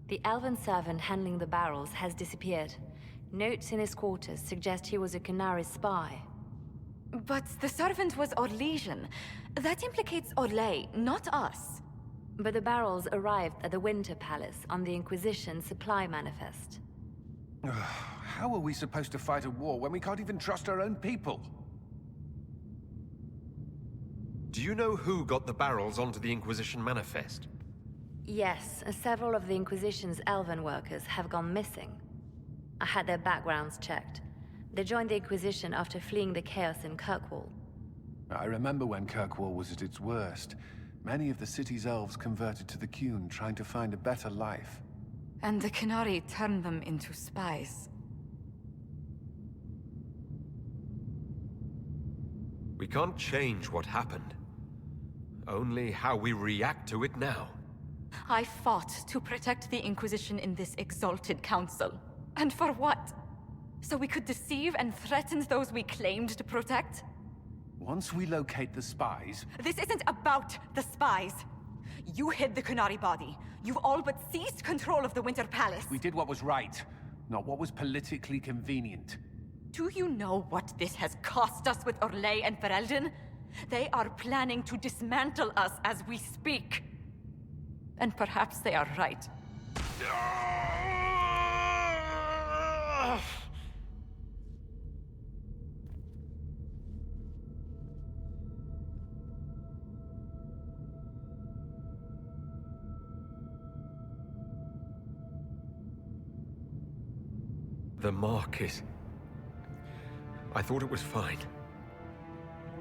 The elven servant handling the barrels has disappeared. Notes in his quarters suggest he was a Qunari spy. But the servant was Orlesian. That implicates Orlais, not us. But the barrels arrived at the Winter Palace on the Inquisition supply manifest. How are we supposed to fight a war when we can't even trust our own people? Do you know who got the barrels onto the Inquisition manifest? Yes, several of the Inquisition's elven workers have gone missing. I had their backgrounds checked. They joined the Inquisition after fleeing the chaos in Kirkwall. I remember when Kirkwall was at its worst. Many of the city's elves converted to the Qun, trying to find a better life. And the Qunari turned them into spies. We can't change what happened. Only how we react to it now. I fought to protect the Inquisition in this exalted council. And for what? So we could deceive and threaten those we claimed to protect? Once we locate the spies... This isn't about the spies. You hid the Qunari body. You've all but seized control of the Winter Palace. We did what was right, not what was politically convenient. Do you know what this has cost us with Orlais and Ferelden? They are planning to dismantle us as we speak. And perhaps they are right. The mark is... I thought it was fine.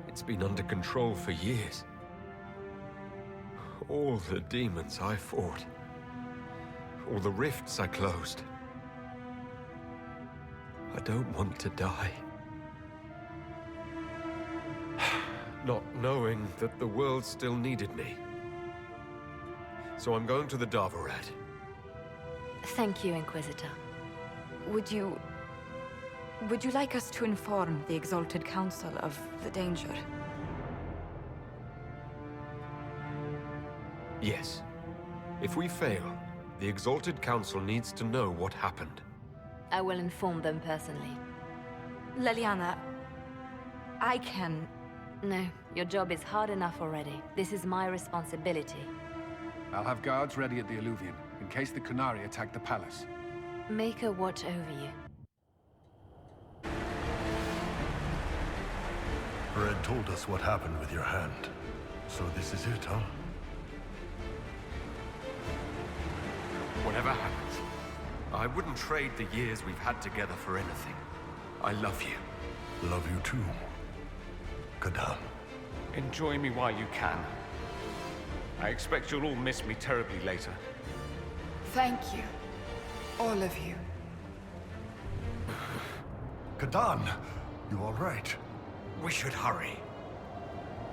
It's been under control for years. All the demons I fought. All the rifts I closed. I don't want to die. Not knowing that the world still needed me. So I'm going to the Davarat. Thank you, Inquisitor. Would you like us to inform the Exalted Council of the danger? Yes. If we fail, the Exalted Council needs to know what happened. I will inform them personally. Leliana, I can... No, your job is hard enough already. This is my responsibility. I'll have guards ready at the Alluvion, in case the Qunari attack the palace. Make a watch over you. Red told us what happened with your hand. So this is it, huh? Whatever happens, I wouldn't trade the years we've had together for anything. I love you. Love you too, Kadan. Enjoy me while you can. I expect you'll all miss me terribly later. Thank you. All of you. Kadan, you all right? We should hurry.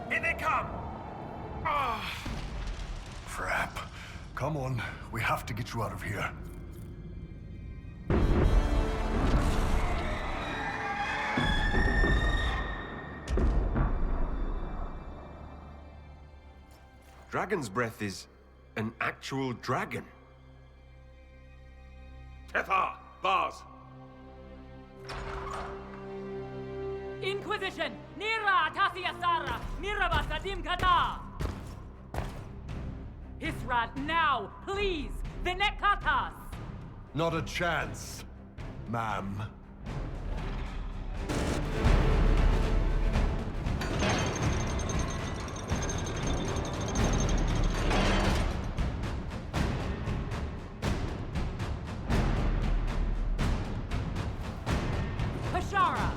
Here they come! Frap. Come on, we have to get you out of here. Dragon's Breath is an actual dragon. Tethar! Bars! Inquisition! Nira Tasia Sara! Niraba Sadim Kata! Hisrat, now, please! The Nekatas! Not a chance, ma'am. Hashara!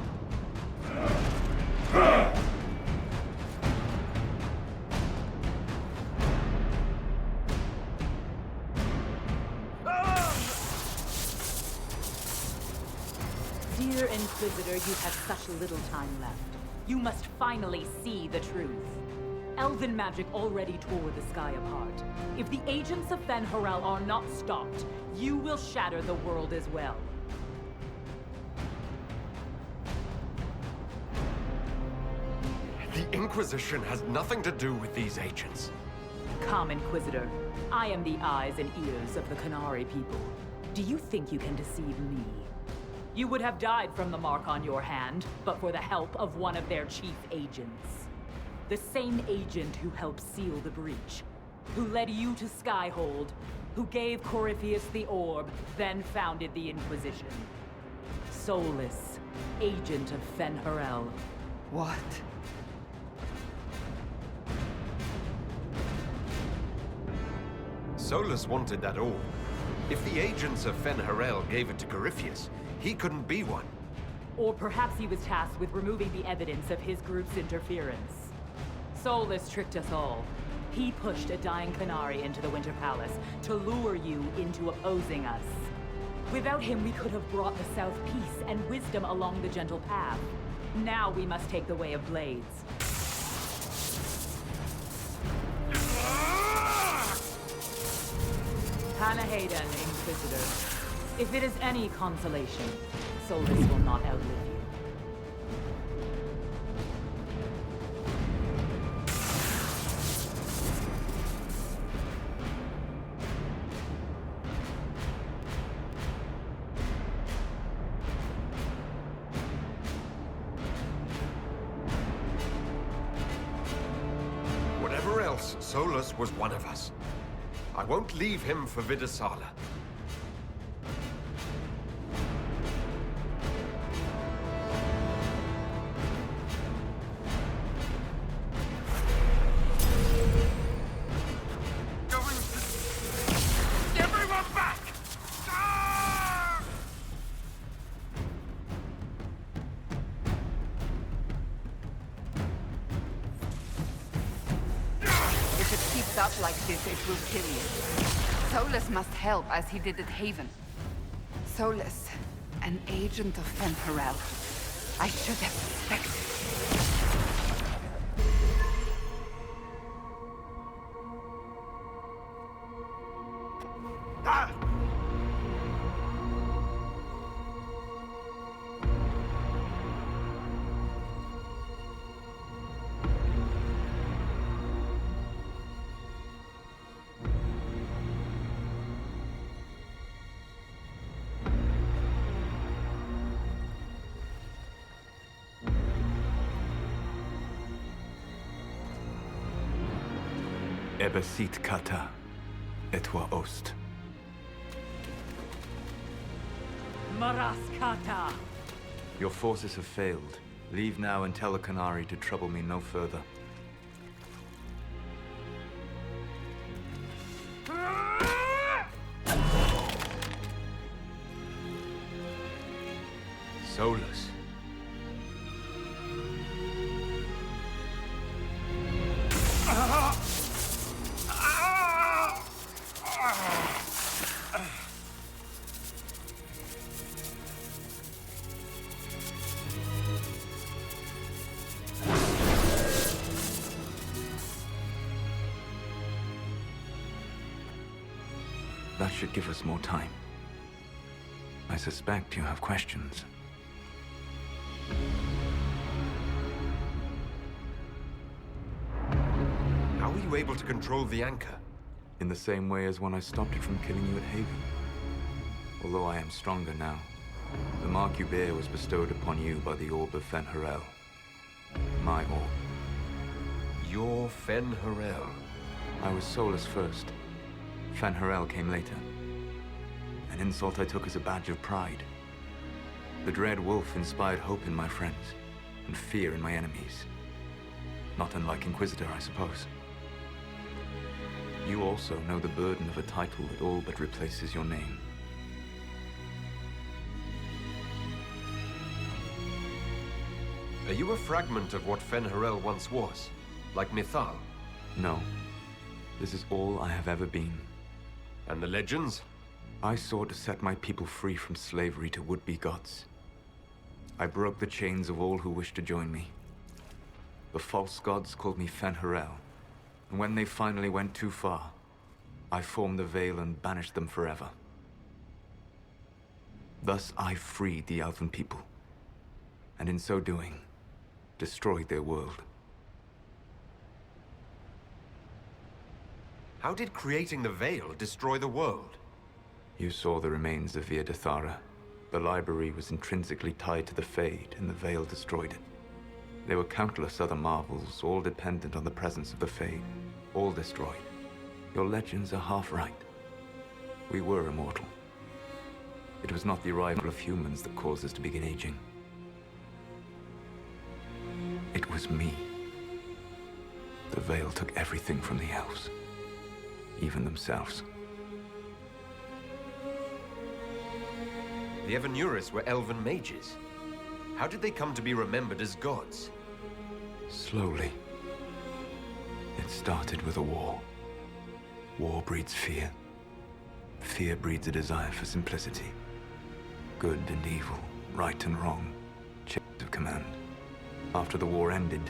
Inquisitor, you have such little time left. You must finally see the truth. Elven magic already tore the sky apart. If the agents of Fen Harel are not stopped, you will shatter the world as well. The Inquisition has nothing to do with these agents. Come, Inquisitor. I am the eyes and ears of the Qunari people. Do you think you can deceive me? You would have died from the mark on your hand, but for the help of one of their chief agents. The same agent who helped seal the breach, who led you to Skyhold, who gave Corypheus the orb, then founded the Inquisition. Solus, agent of Fen Harel. What? Solus wanted that orb. If the agents of Fen Harel gave it to Corypheus, he couldn't be one. Or perhaps he was tasked with removing the evidence of his group's interference. Solus tricked us all. He pushed a dying Qunari into the Winter Palace to lure you into opposing us. Without him, we could have brought the South peace and wisdom along the gentle path. Now we must take the way of blades. Hanahaden, Inquisitor. If it is any consolation, Solus will not outlive you. Whatever else, Solus was one of us. I won't leave him for Vidasala. Everyone back! If it keeps up like this, it will kill you. Solus must help as he did at Haven. Solus, an agent of Fen Harel. I should have suspected. Ebesit kata, etwa ost. Maraskata! Your forces have failed. Leave now and tell the Qunari to trouble me no further. Solus. That should give us more time. I suspect you have questions. How were you able to control the anchor? In the same way as when I stopped it from killing you at Haven. Although I am stronger now, the mark you bear was bestowed upon you by the Orb of Fen Harel. My orb. Your Fen Harel. I was Solus first. Fen Harel came later. An insult I took as a badge of pride. The Dread Wolf inspired hope in my friends, and fear in my enemies. Not unlike Inquisitor, I suppose. You also know the burden of a title that all but replaces your name. Are you a fragment of what Fen Harel once was? Like Mithal? No. This is all I have ever been. And the legends? I sought to set my people free from slavery to would-be gods. I broke the chains of all who wished to join me. The false gods called me Fen'Harel, and when they finally went too far, I formed the Veil and banished them forever. Thus I freed the Elven people, and in so doing, destroyed their world. How did creating the Veil destroy the world? You saw the remains of Via Dethara. The library was intrinsically tied to the Fade, and the Veil destroyed it. There were countless other marvels, all dependent on the presence of the Fade, all destroyed. Your legends are half right. We were immortal. It was not the arrival of humans that caused us to begin aging. It was me. The Veil took everything from the elves, even themselves. The Evanuris were elven mages. How did they come to be remembered as gods? Slowly. It started with a war. War breeds fear. Fear breeds a desire for simplicity. Good and evil, right and wrong, chains of command. After the war ended,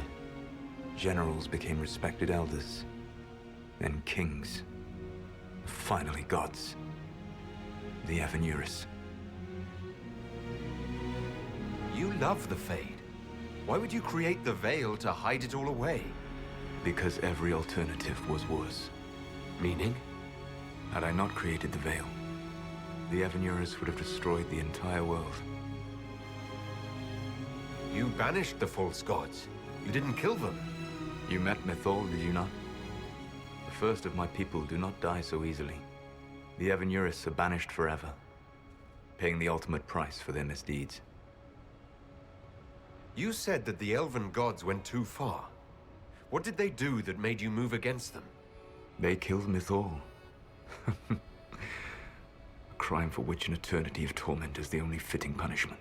generals became respected elders, then kings, finally gods. The Evanuris. You love the Fade. Why would you create the Veil to hide it all away? Because every alternative was worse. Meaning? Had I not created the Veil, the Evanuris would have destroyed the entire world. You banished the false gods. You didn't kill them. You met Mythal, did you not? The first of my people do not die so easily. The Evanuris are banished forever, paying the ultimate price for their misdeeds. You said that the elven gods went too far. What did they do that made you move against them? They killed Mythal. A crime for which an eternity of torment is the only fitting punishment.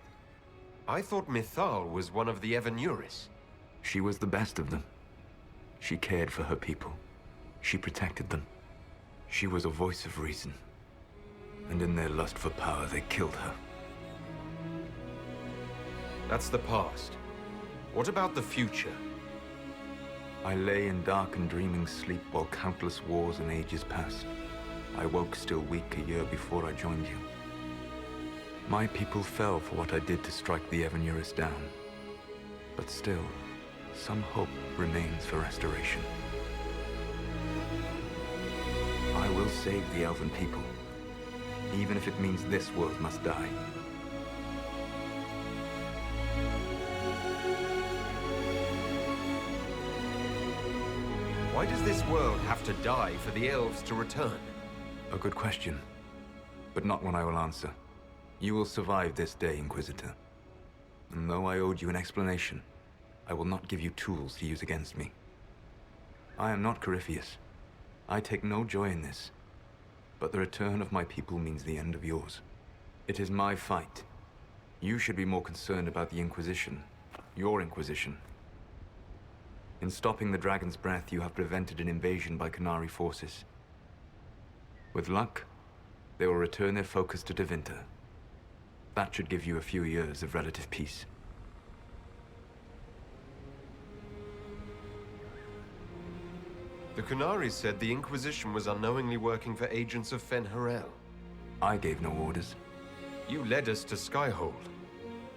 I thought Mythal was one of the Evanuris. She was the best of them. She cared for her people. She protected them. She was a voice of reason. And in their lust for power, they killed her. That's the past. What about the future? I lay in dark and dreaming sleep while countless wars and ages passed. I woke still weak a year before I joined you. My people fell for what I did to strike the Evanuris down. But still, some hope remains for restoration. I will save the Elven people, even if it means this world must die. Why does this world have to die for the elves to return? A good question, but not one I will answer. You will survive this day, Inquisitor. And though I owed you an explanation, I will not give you tools to use against me. I am not Corypheus. I take no joy in this. But the return of my people means the end of yours. It is my fight. You should be more concerned about the Inquisition. Your Inquisition. In stopping the Dragon's Breath, you have prevented an invasion by Qunari forces. With luck, they will return their focus to Tevinter. That should give you a few years of relative peace. The Qunari said the Inquisition was unknowingly working for agents of Fen'Harel. I gave no orders. You led us to Skyhold.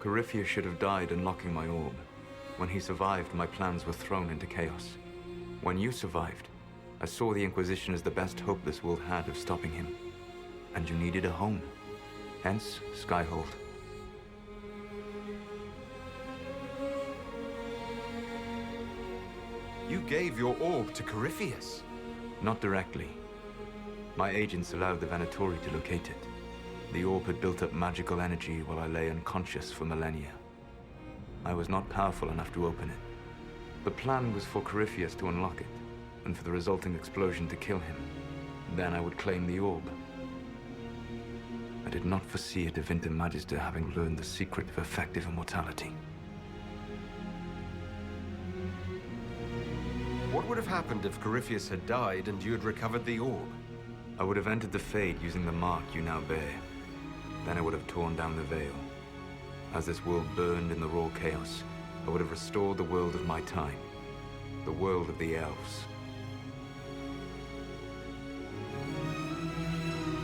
Corypheus should have died unlocking my orb. When he survived, my plans were thrown into chaos. When you survived, I saw the Inquisition as the best hope this world had of stopping him. And you needed a home. Hence, Skyhold. You gave your orb to Corypheus. Not directly. My agents allowed the Venatori to locate it. The orb had built up magical energy while I lay unconscious for millennia. I was not powerful enough to open it. The plan was for Corypheus to unlock it, and for the resulting explosion to kill him. Then I would claim the orb. I did not foresee a Tevinter Magister having learned the secret of effective immortality. What would have happened if Corypheus had died and you had recovered the orb? I would have entered the Fade using the mark you now bear. Then I would have torn down the veil. As this world burned in the raw chaos, I would have restored the world of my time. The world of the elves.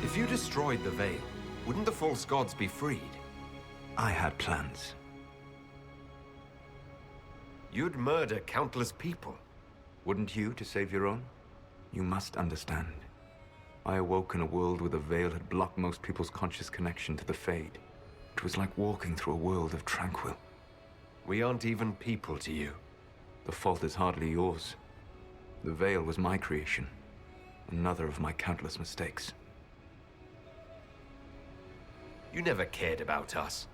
If you destroyed the Veil, wouldn't the false gods be freed? I had plans. You'd murder countless people. Wouldn't you, to save your own? You must understand. I awoke in a world where the Veil had blocked most people's conscious connection to the Fade. It was like walking through a world of tranquil. We aren't even people to you. The fault is hardly yours. The Veil was my creation. Another of my countless mistakes. You never cared about us.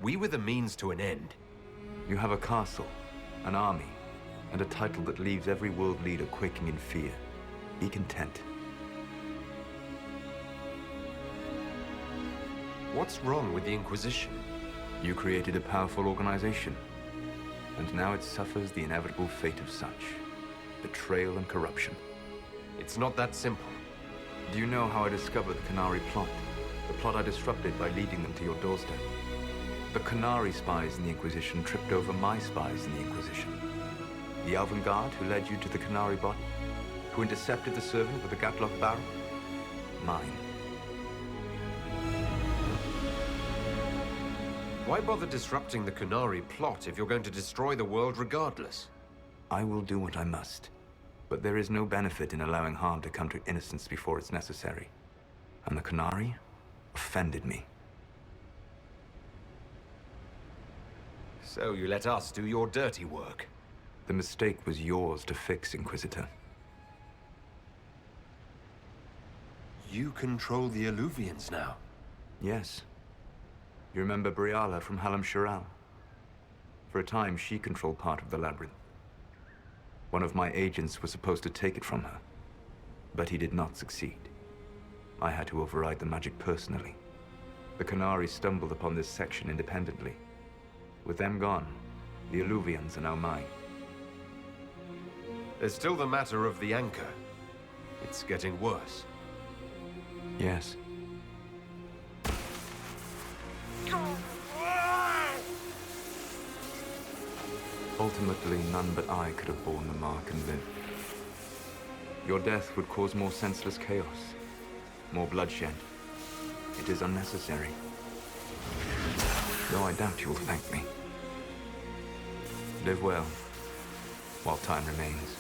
We were the means to an end. You have a castle, an army, and a title that leaves every world leader quaking in fear. Be content. What's wrong with the Inquisition? You created a powerful organization, and now it suffers the inevitable fate of such. Betrayal and corruption. It's not that simple. Do you know how I discovered the Canary plot? The plot I disrupted by leading them to your doorstep. The Canary spies in the Inquisition tripped over my spies in the Inquisition. The Elven Guard who led you to the Canary body? Who intercepted the servant with the Gatlock barrel? Mine. Why bother disrupting the Canary plot if you're going to destroy the world regardless? I will do what I must. But there is no benefit in allowing harm to come to innocence before it's necessary. And the Canary offended me. So you let us do your dirty work? The mistake was yours to fix, Inquisitor. You control the Alluvians now? Yes. You remember Briala from Hallam Shiral? For a time, she controlled part of the labyrinth. One of my agents was supposed to take it from her, but he did not succeed. I had to override the magic personally. The Canary stumbled upon this section independently. With them gone, the Alluvians are now mine. There's still the matter of the anchor. It's getting worse. Yes. Ultimately, none but I could have borne the mark and lived. Your death would cause more senseless chaos, more bloodshed. It is unnecessary. Though I doubt you will thank me. Live well, while time remains.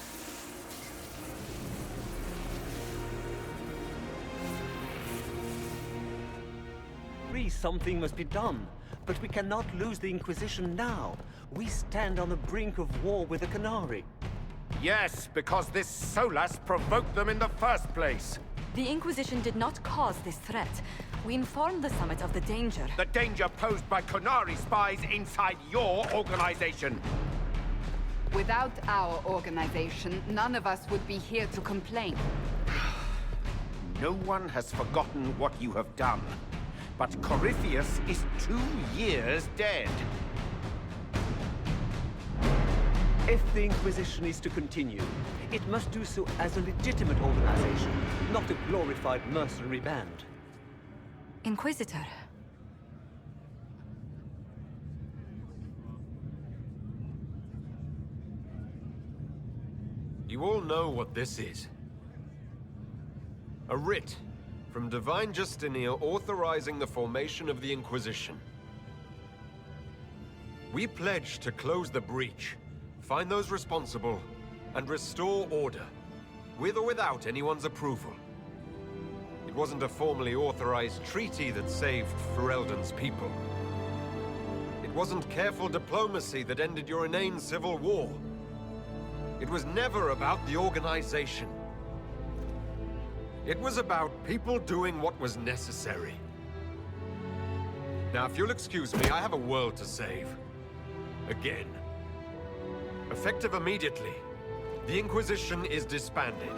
Something must be done, but we cannot lose the Inquisition now. We stand on the brink of war with the Canary. Yes, because this Solas provoked them in the first place. The Inquisition did not cause this threat. We informed the Summit of the danger. The danger posed by Canary spies inside your organization. Without our organization, none of us would be here to complain. No one has forgotten what you have done. But Corypheus is 2 years dead. If the Inquisition is to continue, it must do so as a legitimate organization, not a glorified mercenary band. Inquisitor. You all know what this is. A writ from Divine Justinia authorizing the formation of the Inquisition. We pledge to close the breach, find those responsible, and restore order, with or without anyone's approval. It wasn't a formally authorized treaty that saved Ferelden's people. It wasn't careful diplomacy that ended your inane civil war. It was never about the organization. It was about people doing what was necessary. Now, if you'll excuse me, I have a world to save. Again. Effective immediately, the Inquisition is disbanded.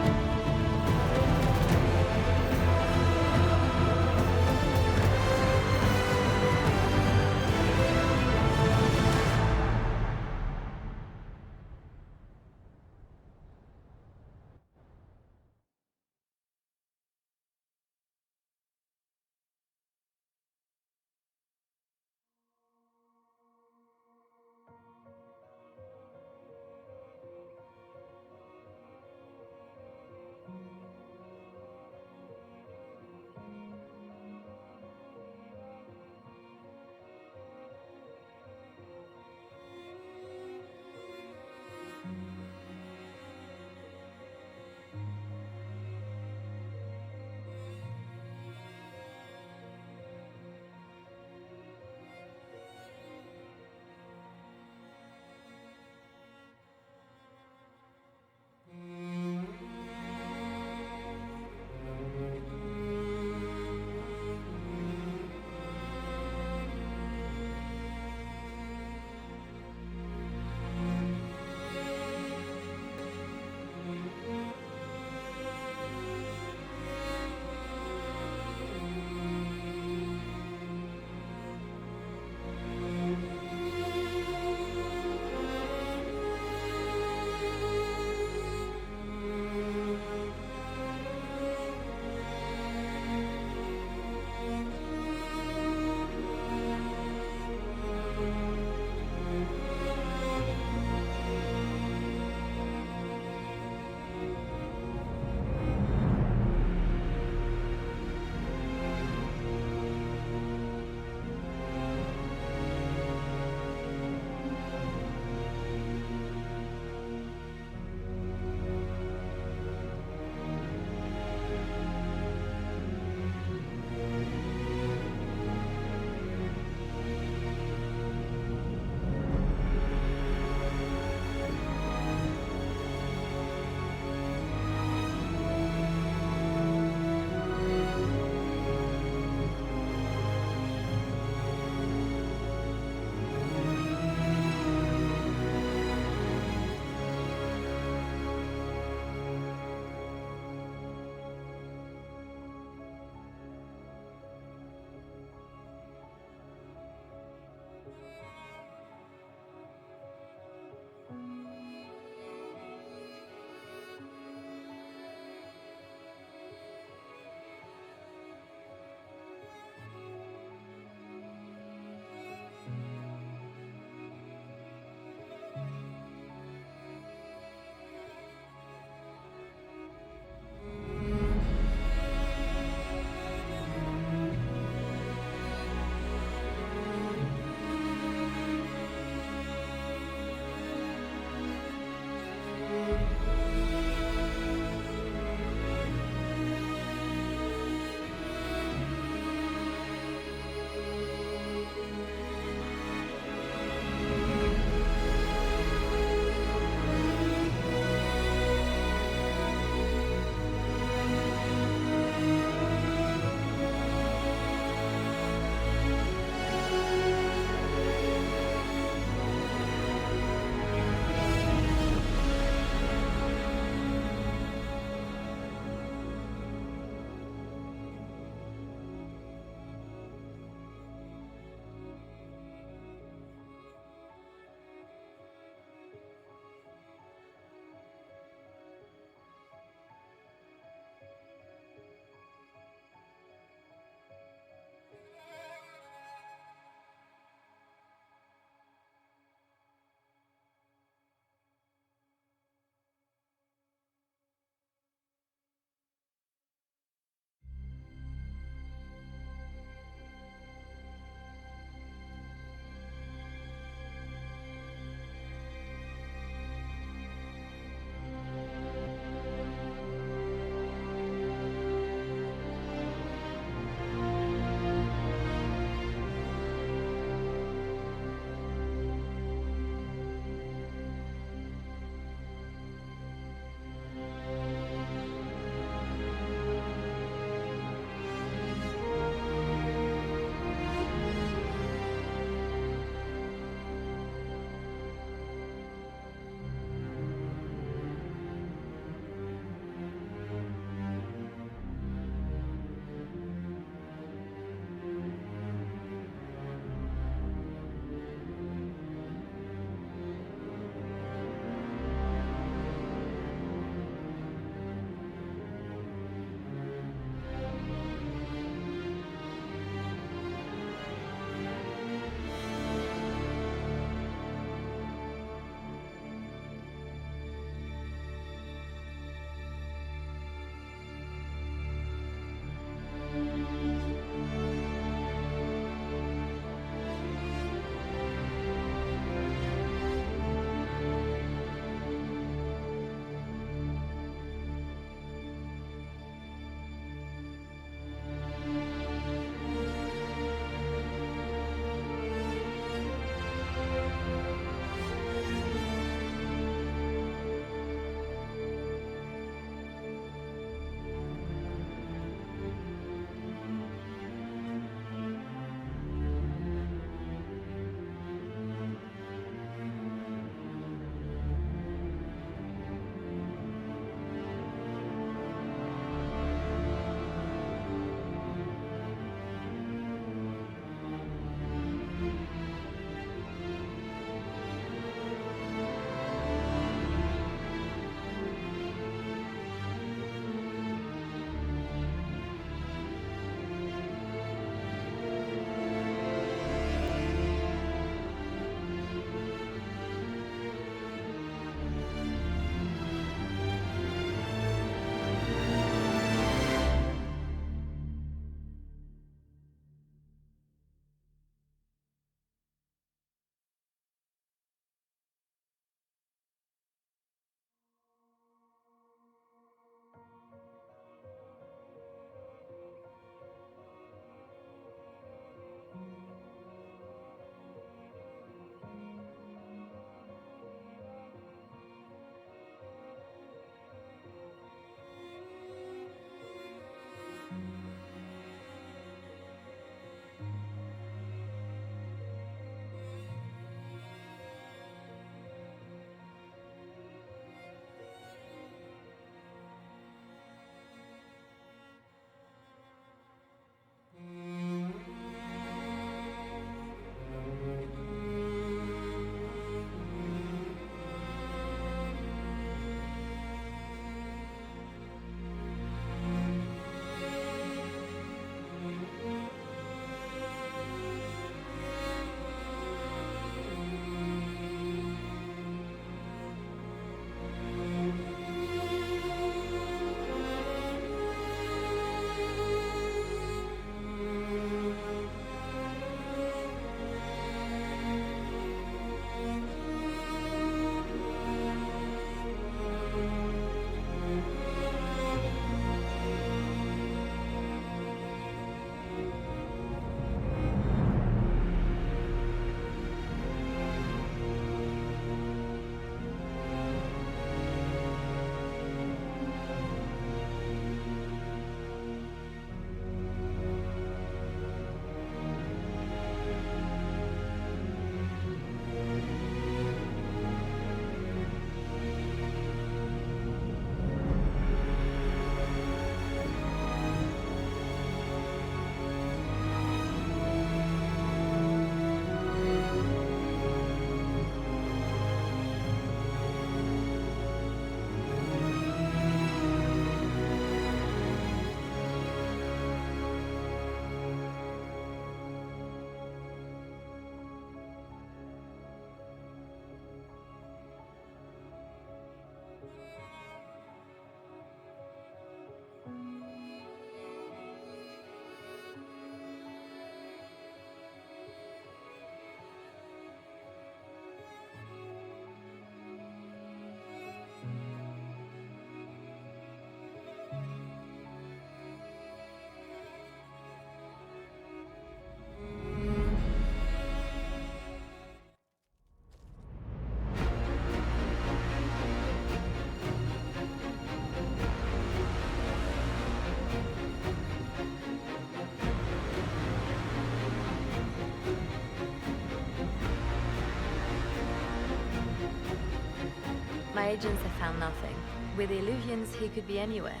My agents have found nothing. With the Illuvians, he could be anywhere.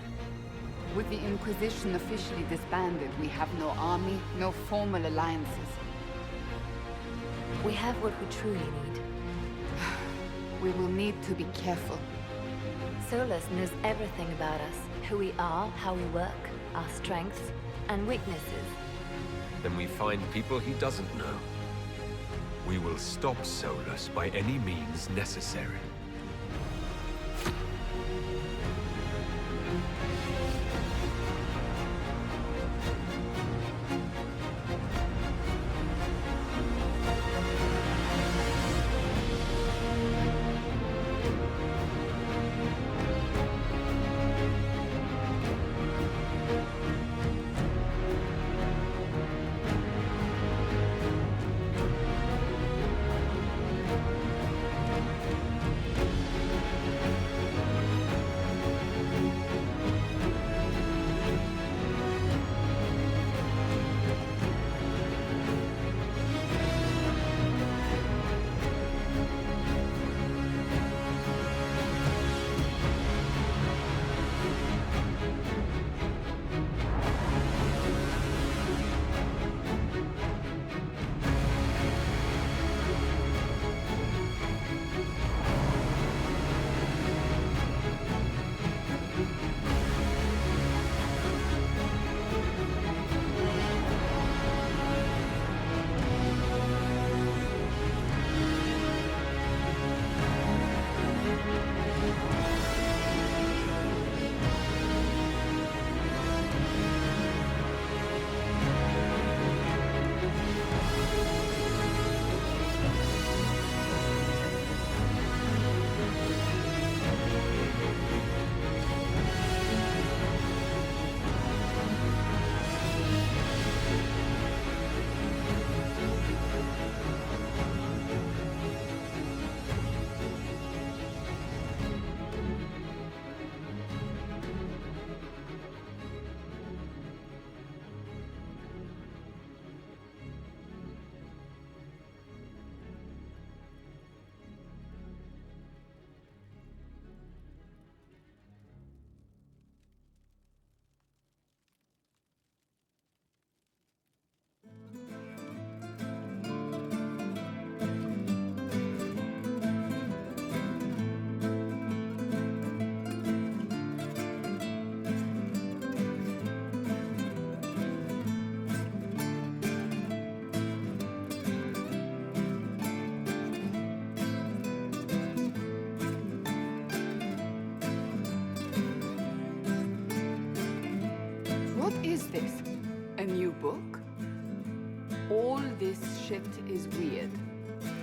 With the Inquisition officially disbanded, we have no army, no formal alliances. We have what we truly need. We will need to be careful. Solus knows everything about us. Who we are, how we work, our strengths and weaknesses. Then we find people he doesn't know. We will stop Solus by any means necessary. What is this? A new book? All this shit is weird.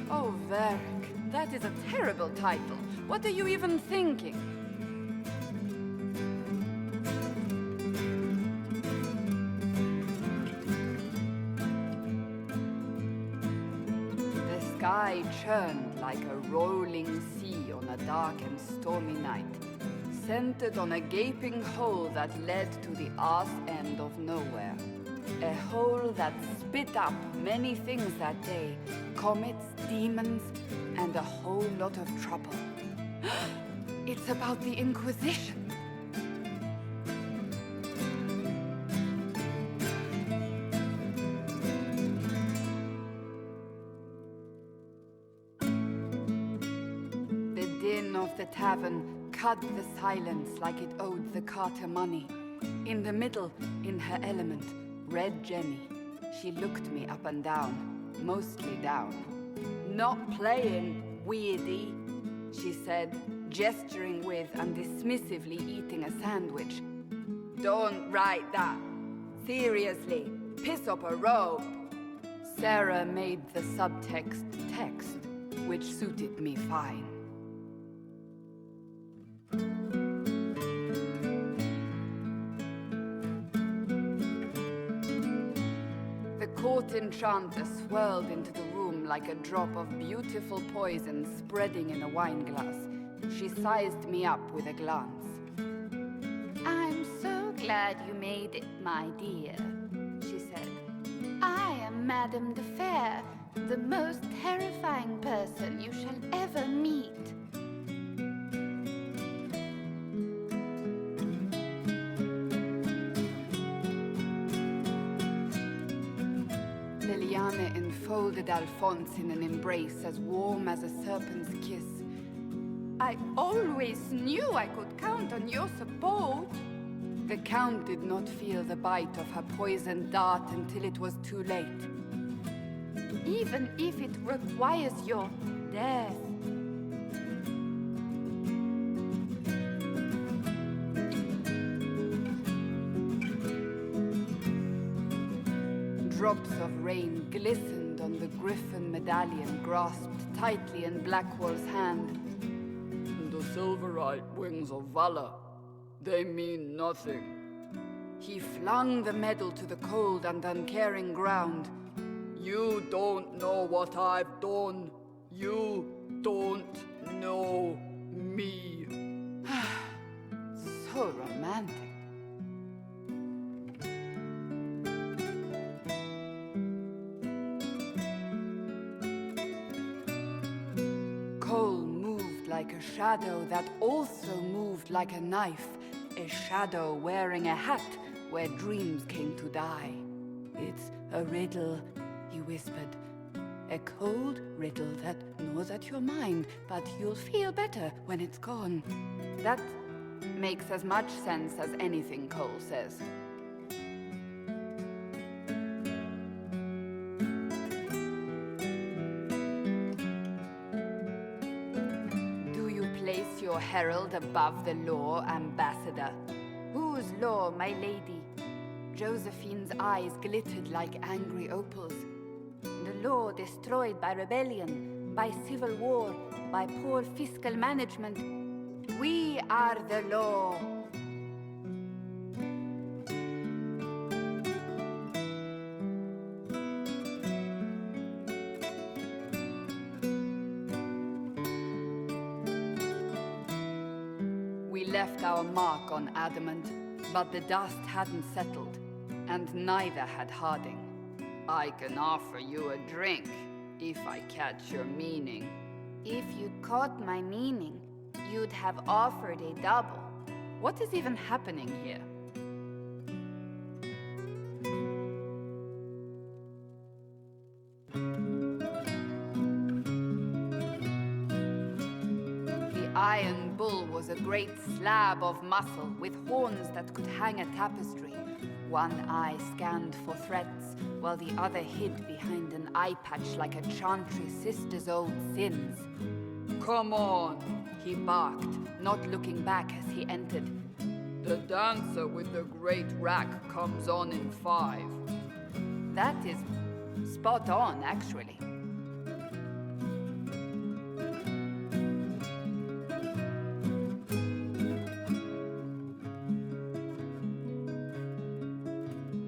Oh, Varric, that is a terrible title. What are you even thinking? The sky churned like a rolling sea on a dark and stormy night, centered on a gaping hole that led to the arse end of nowhere. A hole that spit up many things that day. Comets, demons, and a whole lot of trouble. It's about the Inquisition. The din of the tavern cut the silence like it owed the carter money. In the middle, in her element, Red Jenny. She looked me up and down, mostly down. Not playing, weirdy, she said, gesturing with and dismissively eating a sandwich. Don't write that. Seriously, piss up a robe. Sarah made the subtext text, which suited me fine. The court enchanter swirled into the room like a drop of beautiful poison spreading in a wineglass. She sized me up with a glance. I'm so glad you made it, my dear, she said. I am Madame de Fer, the most terrifying person you shall ever meet. Liane enfolded Alphonse in an embrace as warm as a serpent's kiss. I always knew I could count on your support. The Count did not feel the bite of her poisoned dart until it was too late. Even if it requires your death. Drops of rain glistened on the griffin medallion grasped tightly in Blackwall's hand. The silverite wings of valor, they mean nothing. He flung the medal to the cold and uncaring ground. You don't know what I've done. You don't know me. So romantic. Cole moved like a shadow that also moved like a knife. A shadow wearing a hat where dreams came to die. It's a riddle, he whispered. A cold riddle that gnaws at your mind, but you'll feel better when it's gone. That makes as much sense as anything Cole says. Do you place your herald above the law, Ambassador? Whose law, my lady? Josephine's eyes glittered like angry opals. The law destroyed by rebellion, by civil war, by poor fiscal management. We are the law. We left our mark on adamant, but the dust hadn't settled, and neither had Harding. I can offer you a drink, if I catch your meaning. If you'd caught my meaning, you'd have offered a double. What is even happening here? The Iron Bull was a great slab of muscle with horns that could hang a tapestry. One eye scanned for threats, while the other hid behind an eye patch like a chantry sister's old sins. Come on, he barked, not looking back as he entered. The dancer with the great rack comes on in 5. That is spot on, actually.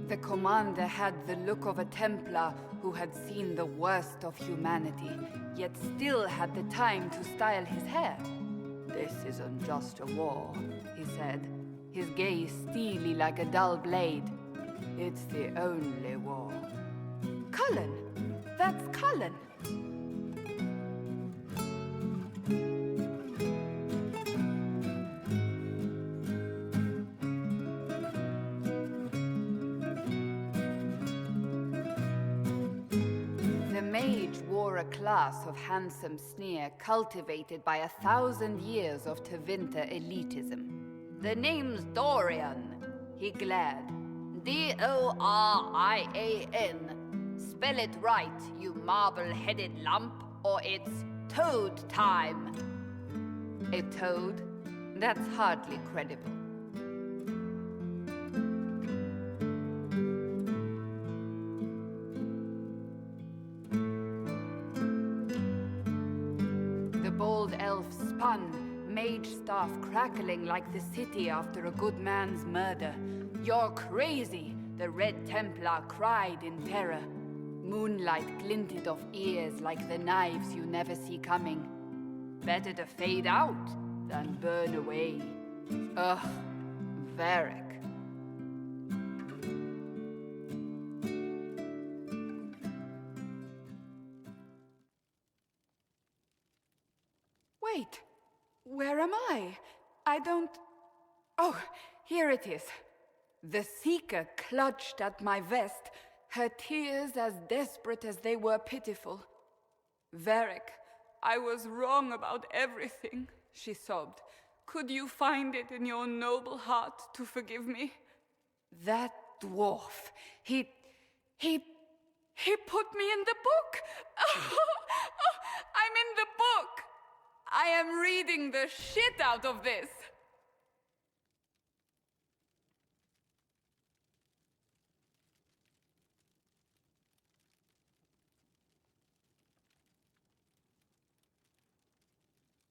The commander had the look of a Templar who had seen the worst of humanity, yet still had the time to style his hair. This isn't just a war, he said, his gaze steely like a dull blade. It's the only war. Cullen! That's Cullen! The mage wore a class of handsome sneer cultivated by 1,000 years of Tevinter elitism. The name's Dorian, he glared. D-O-R-I-A-N. Spell it right, you marble-headed lump, or it's toad time. A toad? That's hardly credible. The bold elf spun, mage staff crackling like the city after a good man's murder. You're crazy, the Red Templar cried in terror. Moonlight glinted off ears like the knives you never see coming. Better to fade out than burn away. Ugh, Varric. Wait, where am I? I don't... Oh, here it is. The Seeker clutched at my vest, her tears as desperate as they were pitiful. "Varric, I was wrong about everything," she sobbed. "Could you find it in your noble heart to forgive me?" "That dwarf, he put me in the book! I'm in the book! I am reading the shit out of this!"